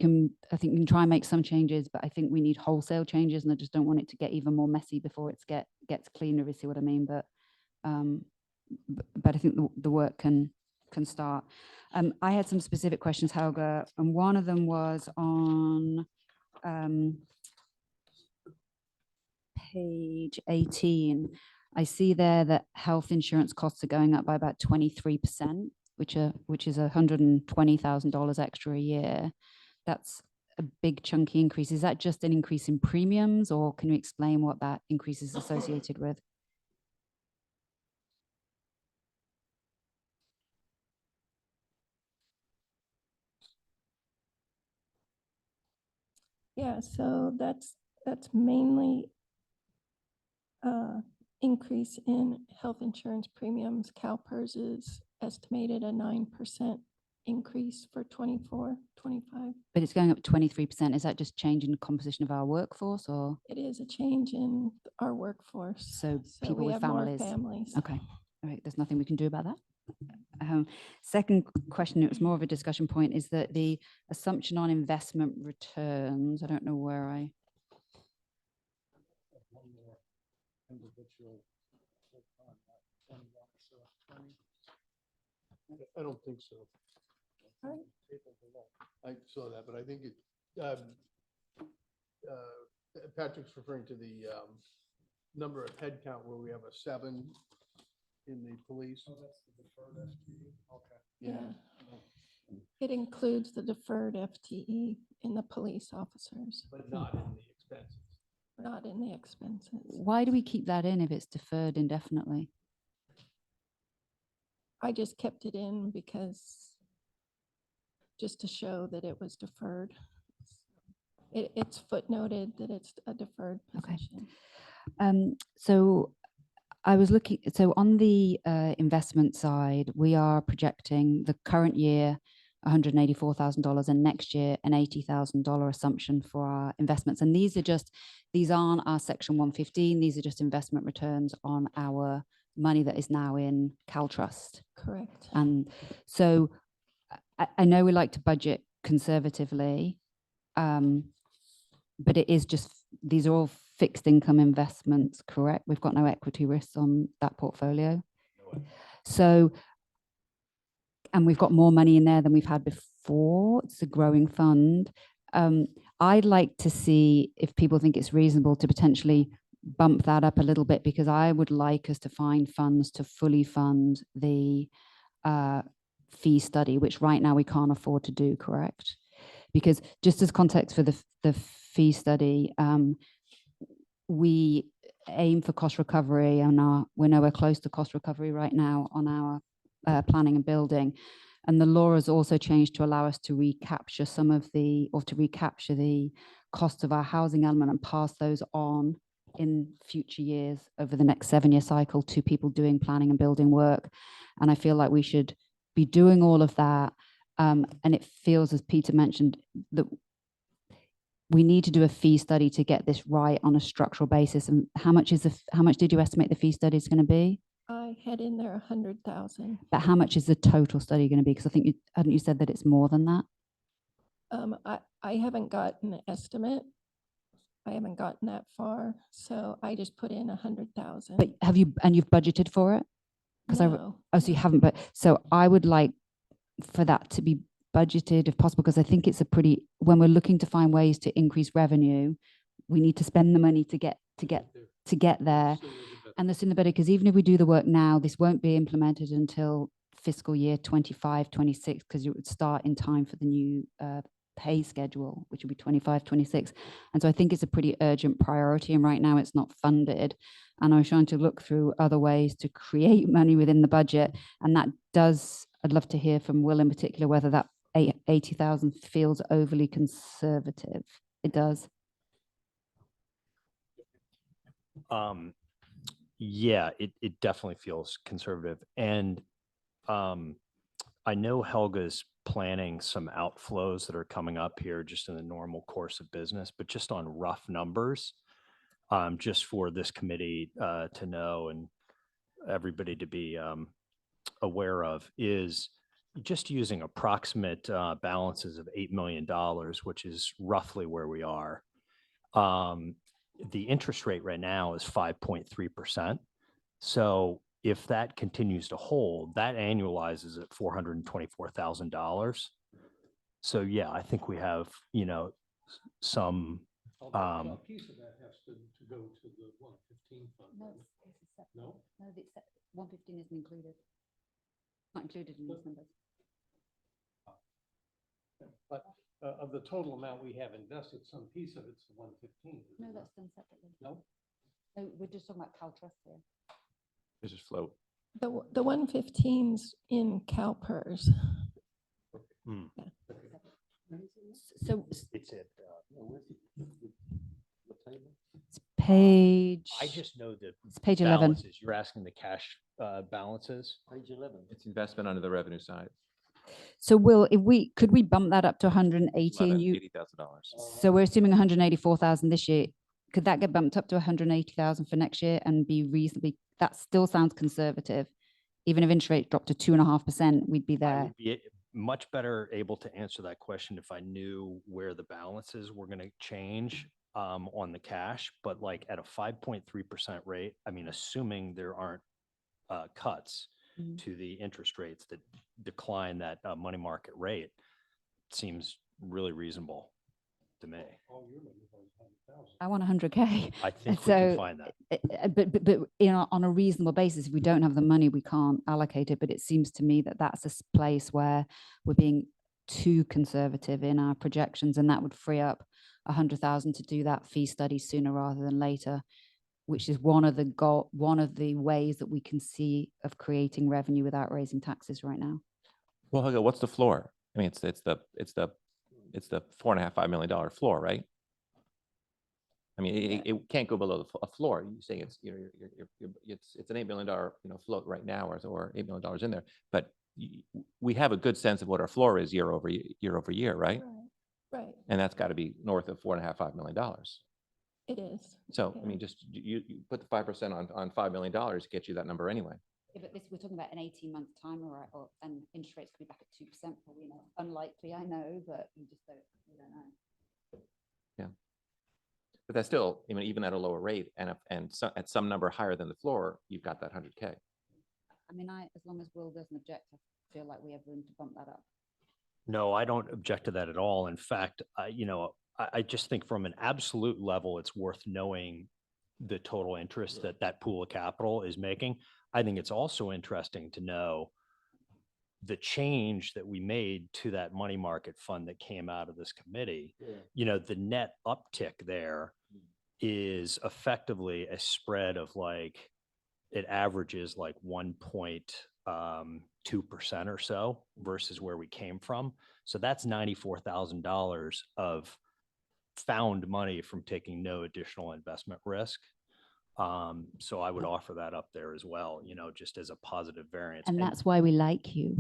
think we can try and make some changes, but I think we need wholesale changes, and I just don't want it to get even more messy before it gets cleaner, if you see what I mean. But I think the work can start. I had some specific questions, Helga, and one of them was on page 18. I see there that health insurance costs are going up by about 23%, which is $120,000 extra a year. That's a big chunky increase. Is that just an increase in premiums, or can you explain what that increase is associated with? Yeah, so that's mainly increase in health insurance premiums. CalPERS is estimated a 9% increase for 24, 25. But it's going up 23%. Is that just changing the composition of our workforce, or? It is a change in our workforce. So people we with have more families. families. Okay, all right, there's nothing we can do about that. Second question, it was more of a discussion point, is that the assumption on investment returns, I don't know where I, One more individual. I don't think so. Alright. I saw that, but I think it, Patrick's referring to the number of head count where we have a 7 in the police. Oh, that's the deferred FTE. Okay. Yeah. It includes the deferred FTE in the police officers, But not in the expenses. not in the expenses. why do we keep that in if it's deferred indefinitely? I just kept it in because just to show that it was deferred. It's footnoted that it's a deferred Okay. position. So I was looking, so on the investment side, we are projecting the current year $184,000 and next year an $80,000 assumption for our investments. And these aren't our section 115, these are just investment returns on our money that is now in CalTrust. Correct. And so I know we like to budget conservatively, but it is just, these are all fixed income investments, correct? We've got no equity risks on that portfolio. So, and we've got more money in there than we've had before. It's a growing fund. I'd like to see if people think it's reasonable to potentially bump that up a little bit, because I would like us to find funds to fully fund the fee study, which right now we can't afford to do, correct? Because just as context for the fee study, we aim for cost recovery, and we're nowhere close to cost recovery right now on our planning and building. And the law has also changed to allow us to recapture recapture the cost of our housing element and pass those on in future years over the next 7-year cycle to people doing planning and building work. And I feel like we should be doing all of that. And it feels, as Peter mentioned, that we need to do a fee study to get this right on a structural basis. And how much did you estimate the fee study is going to be? I had in there 100,000. But how much is the total study going to be? Because I think hadn't you said that it's more than that? I haven't gotten an estimate. I haven't gotten that far, so I just put in 100,000. But you've budgeted for it? No. So you haven't, but so I would like for that to be budgeted if possible, because I think it's when we're looking to find ways to increase revenue, we need to spend the money to get there. And the sooner the better, because even if we do the work now, this won't be implemented until fiscal year 25, 26, because it would start in time for the new pay schedule, which would be 25, 26. And so I think it's a pretty urgent priority. And right now it's not funded. And I was trying to look through other ways to create money within the budget. And I'd love to hear from Will in particular, whether that 80,000 feels overly conservative. It does. Yeah, it definitely feels conservative. And I know Helga's planning some outflows that are coming up here just in the normal course of business, but just on rough numbers, just for this committee to know and everybody to be aware of, is just using approximate balances of $8 million, which is roughly where we are. The interest rate right now is 5.3%. So if that continues to hold, that annualizes at $424,000. So yeah, I think we have, some, A piece of that has to go to the 115 fund. No, No? No, the 115 isn't included. Not included in these numbers. But of the total amount we have invested, some piece of it's the 115. No, that's done separately. No? No, we're just talking about CalTrust here. This is float. The 115's in CalPERS. So it's at, it's page. I just know that It's page 11. balances, you're asking the cash balances? Page 11. It's investment under the revenue side. So Will, could we bump that up to 180 and you, $80,000. so we're assuming 184,000 this year. Could that get bumped up to 180,000 for next year and be reasonably, that still sounds conservative. Even if interest rate dropped to 2.5%, we'd be I there. would be much better able to answer that question if I knew where the balances were going to change on the cash, but like at a 5.3% rate, I mean, assuming there aren't cuts Mhm. to the interest rates that decline that money market rate, seems really reasonable to me. I want 100K. I think we So, can find that. But on a reasonable basis, if we don't have the money, we can't allocate it. But it seems to me that that's a place where we're being too conservative in our projections, and that would free up 100,000 to do that fee study sooner rather than later, which is one of the ways that we can see of creating revenue without raising taxes right now. Well, Helga, what's the floor? I mean, it's the $4.5 $5 million floor, right? I mean, Yeah. it can't go below a floor. You say it's, it's an $8 million, float right now, or $8 million in there. But we have a good sense of what our floor is year over year, right? Right, And that's got to be north of $4.5–5 million. it is. So, I Yeah. mean, just you put the 5% on $5 million to get you that number anyway. Yeah, but this, we're talking about an 18-month time, and interest rates could be back at 2%, probably not unlikely, I know, but we don't know. Yeah. But that's still, I mean, even at a lower rate and so at some number higher than the floor, you've got that 100K. I mean, as long as Will doesn't object, I feel like we have room to bump that up. No, I don't object to that at all. In fact, I just think from an absolute level, it's worth knowing the total interest that that pool of capital is making. I think it's also interesting to know the change that we made to that money market fund that came out of this committee. The net uptick there is effectively a spread of it averages 1.2% or so versus where we came from. So that's $94,000 of found money from taking no additional investment risk. So I would offer that up there as well, just as a positive variance. And that's why we like you.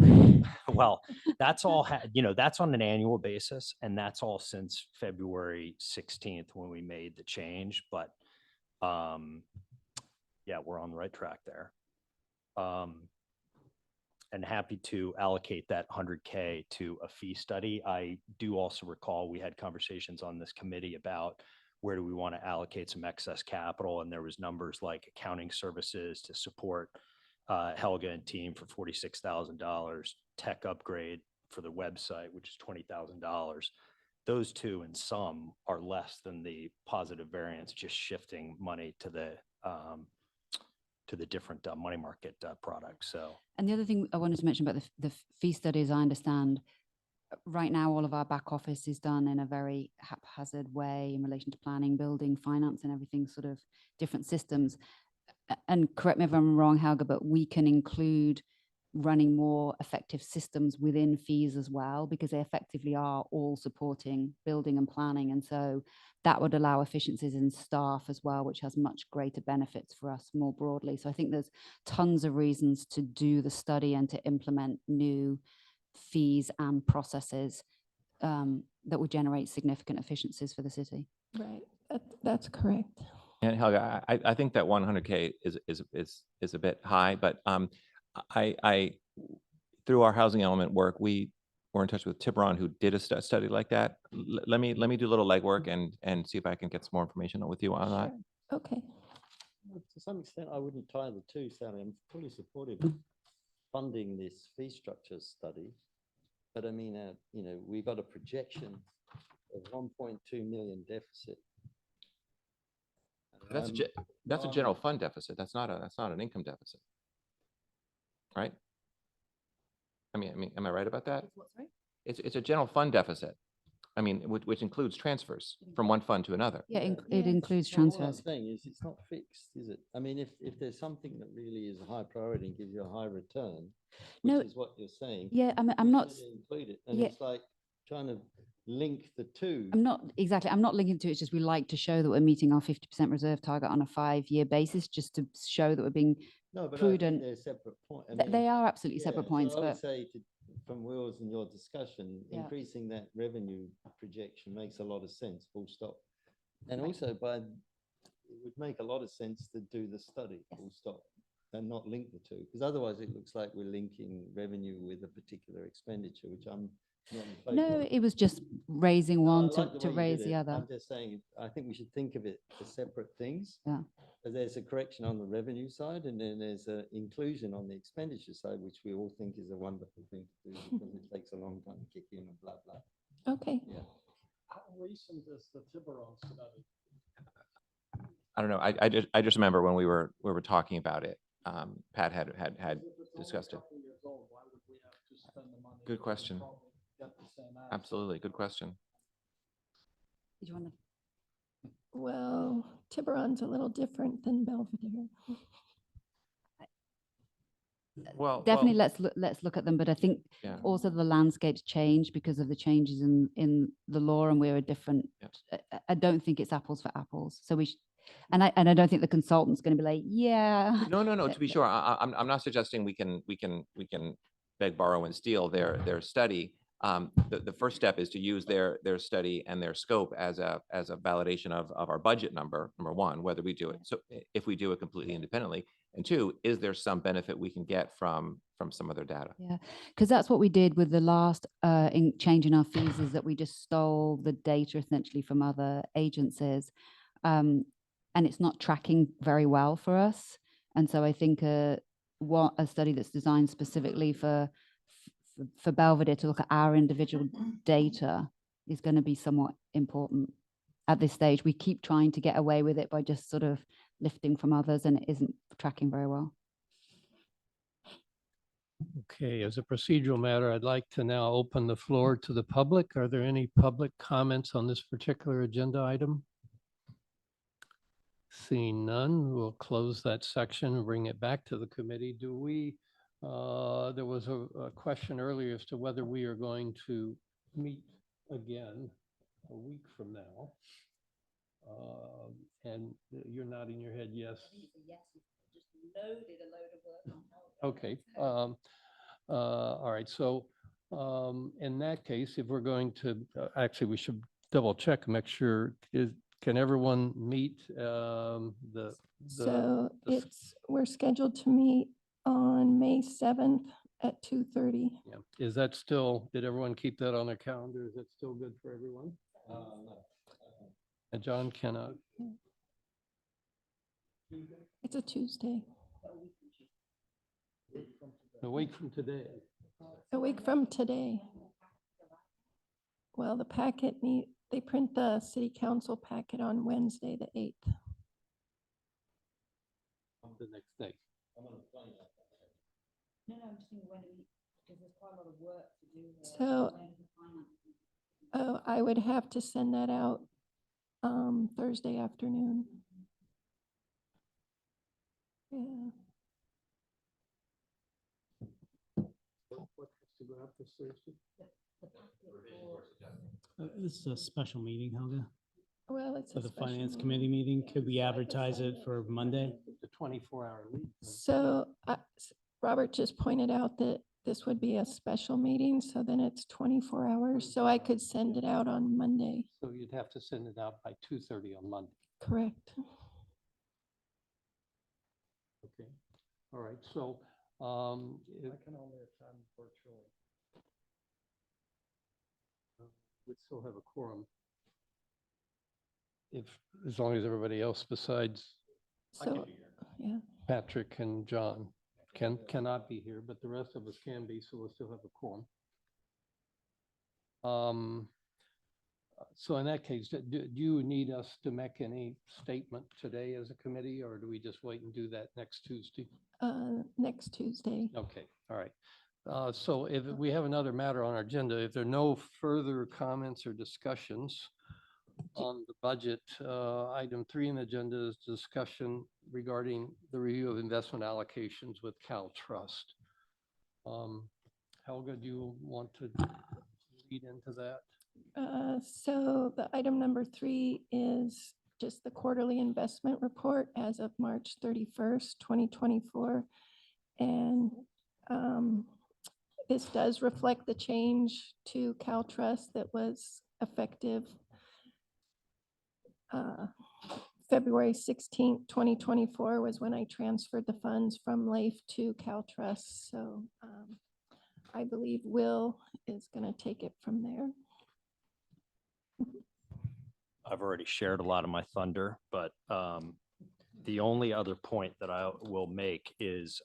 Well, that's all, that's on an annual basis, and that's all since February 16th when we made the change. But yeah, we're on the right track there. And happy to allocate that 100K to a fee study. I do also recall we had conversations on this committee about where do we want to allocate some excess capital, and there was numbers like accounting services to support Helga and team for $46,000, tech upgrade for the website, which is $20,000. Those two in sum are less than the positive variance, just shifting money to the different money market products. So, and the other thing I wanted to mention about the fee studies, I understand right now all of our back office is done in a very haphazard way in relation to planning, building, finance, and everything, sort of different systems. And correct me if I'm wrong, Helga, but we can include running more effective systems within fees as well, because they effectively are all supporting building and planning. And so that would allow efficiencies in staff as well, which has much greater benefits for us more broadly. So I think there's tons of reasons to do the study and to implement new fees and processes that would generate significant efficiencies for the city. Right, that's correct. And Helga, I think that 100K is a bit high, but I through our housing element work, we were in touch with Tiburon, who did a study like that. Let me do a little legwork and see if I can get some more information with you on that. Sure. Okay. Well, to some extent, I wouldn't tie the two, Sally. I'm fully supportive of funding this fee structure study. But I mean, we got a projection of 1.2 million deficit. That's a general fund deficit. That's not an income deficit, right? I mean, am I right about that? It's a general fund deficit. I mean, which includes transfers from one fund to another. Yeah, it Yes. includes Well, what I'm transfers. saying is it's not fixed, is it? I mean, if there's something that really is a high priority and gives you a high return, which No, is what you're saying. Yeah, I'm we not. should include it. And yeah. it's like trying to link the two. I'm not linking to it. It's just we like to show that we're meeting our 50% reserve target on a 5-year basis, just to show that we're being No, but prudent. I think they're separate points. They are absolutely separate points, I would but say from Will's and your discussion, Yeah. increasing that revenue projection makes a lot of sense, full stop. And Right. also it would make a lot of sense to do the study, full stop, and not link the two, because otherwise it looks like we're linking revenue with a particular expenditure, which I'm not in favor no, of. it was just raising No, I one like the to way you raise did the it. other. I'm just saying, I think we should think of it as separate things. Yeah. But there's a correction on the revenue side, and then there's an inclusion on the expenditure side, which we all think is a wonderful thing to do because it takes a long time to kick in and blah, blah. Okay. Yeah. How recent is the Tiburon study? I don't know. I just remember when we were talking about it. Pat had discussed it. Good question. Absolutely, good question. Did you want to? Well, Tiburon's a little different than Belvedere. Well, Definitely, well, let's look at them, but I think yeah. also the landscape's changed because of the changes in the law, and we're a different. Yeah. I don't think it's apples for apples. So and I don't think the consultant's going to be like, yeah. No, no, no, to be sure, I'm not suggesting we can beg, borrow and steal their study. The first step is to use their study and their scope as a validation of our budget number one, whether we do it. So if we do it completely independently, and two, is there some benefit we can get from some other data? Yeah, because that's what we did with the last change in our fees, is that we just stole the data essentially from other agencies. And it's not tracking very well for us. And so I think a study that's designed specifically for Belvedere to look at our individual data is going to be somewhat important at this stage. We keep trying to get away with it by just sort of lifting from others, and it isn't tracking very well. Okay, as a procedural matter, I'd like to now open the floor to the public. Are there any public comments on this particular agenda item? Seeing none, we'll close that section and bring it back to the committee. Do we, there was a question earlier as to whether we are going to meet again a week from now. And you're nodding your head, yes. Okay. All right. So in that case, if we're going to, actually, we should double check, make sure, can everyone meet So the we're scheduled to meet on May 7th at 2:30. yeah. Is that still, did everyone keep that on their calendar? Is that still good for everyone? And John cannot. It's a Tuesday. A week from today. A week from today. Well, the packet they print the city council packet on Wednesday, the 8th. The next day. So, oh, I would have to send that out Thursday afternoon. Yeah. What has to go out this Thursday? This is a special meeting, Helga, Well, it's for a the special finance meeting. committee meeting. Could we advertise it for Monday? The 24-hour lead. So Robert just pointed out that this would be a special meeting, so then it's 24 hours. So I could send it out on Monday. So you'd have to send it out by 2:30 on Monday. Correct. Okay. All right. So I can only attend virtually. We'd still have a quorum. As long as everybody else besides So, yeah. Patrick and John cannot be here, but the rest of us can be, so we'll still have a quorum. So in that case, do you need us to make any statement today as a committee, or do we just wait and do that next Tuesday? Next Tuesday. Okay, all right. So if we have another matter on our agenda, if there are no further comments or discussions on the budget, item 3 in the agenda is discussion regarding the review of investment allocations with CalTrust. Helga, do you want to lead into that? So the item number 3 is just the quarterly investment report as of March 31st, 2024. And this does reflect the change to CalTrust that was effective February 16th, 2024 was when I transferred the funds from LAIF to CalTrust. So I believe Will is going to take it from there. I've already shared a lot of my thunder, but the only other point that I will make is,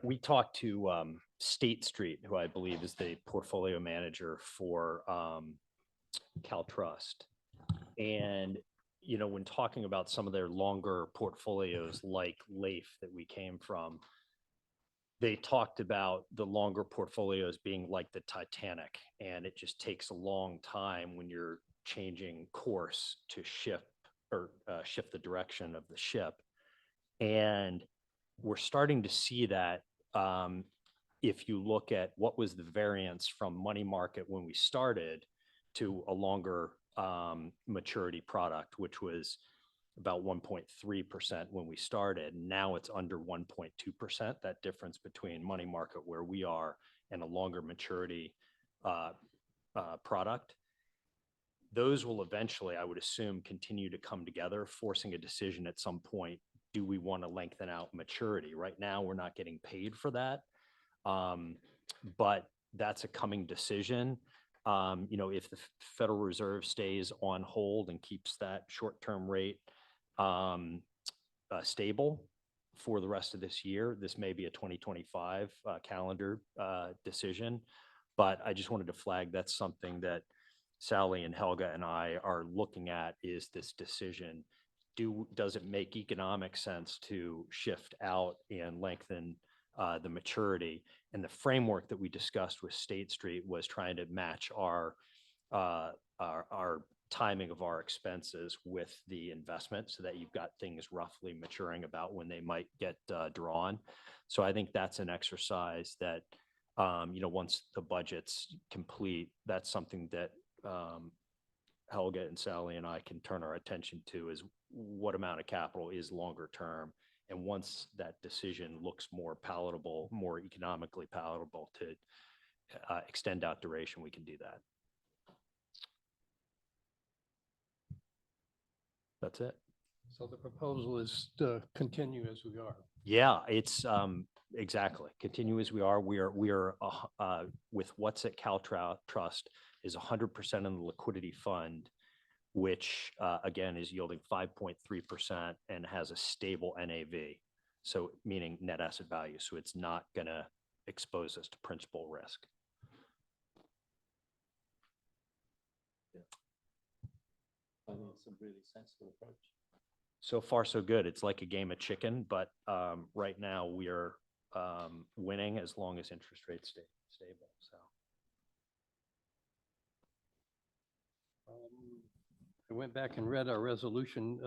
we talked to State Street, who I believe is the portfolio manager for CalTrust. And, when talking about some of their longer portfolios like LAIF that we came from, they talked about the longer portfolios being like the Titanic, and it just takes a long time when you're changing course to shift the direction of the ship. And we're starting to see that if you look at what was the variance from money market when we started to a longer maturity product, which was about 1.3% when we started. Now it's under 1.2%, that difference between money market where we are and a longer maturity product. Those will eventually, I would assume, continue to come together, forcing a decision at some point. Do we want to lengthen out maturity? Right now, we're not getting paid for that. But that's a coming decision. If the Federal Reserve stays on hold and keeps that short-term rate stable for the rest of this year, this may be a 2025 calendar decision. But I just wanted to flag that's something that Sally and Helga and I are looking at, is this decision. Does it make economic sense to shift out and lengthen the maturity? And the framework that we discussed with State Street was trying to match our timing of our expenses with the investment so that you've got things roughly maturing about when they might get drawn. So I think that's an exercise that, once the budget's complete, that's something that Helga and Sally and I can turn our attention to, is what amount of capital is longer term. And once that decision looks more palatable, more economically palatable to extend out duration, we can do that. That's it. So the proposal is to continue as we are. Yeah, it's exactly continue as we are. We are with what's at CalTrust is 100% in the liquidity fund, which again is yielding 5.3% and has a stable NAV. So meaning net asset value. So it's not going to expose us to principal risk. I think it's a really sensible approach. So far, so good. It's like a game of chicken, but right now we are winning as long as interest rates stay stable. So I went back and read our resolution.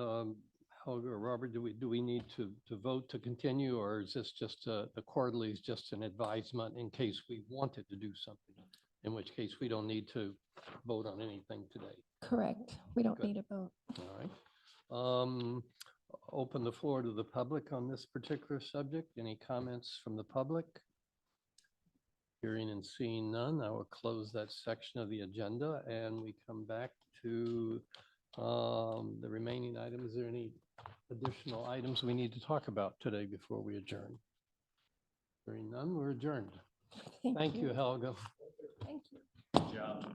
Helga or Robert, do we need to vote to continue, or is this just the quarterly is just an advisement in case we wanted to do something? In which case we don't need to vote on anything today. Correct. We don't Good. need a vote. All right. Open the floor to the public on this particular subject. Any comments from the public? Hearing and seeing none, I will close that section of the agenda and we come back to the remaining items. Is there any additional items we need to talk about today before we adjourn? Hearing none, we're adjourned. Thank you, Helga. Thank you. good job.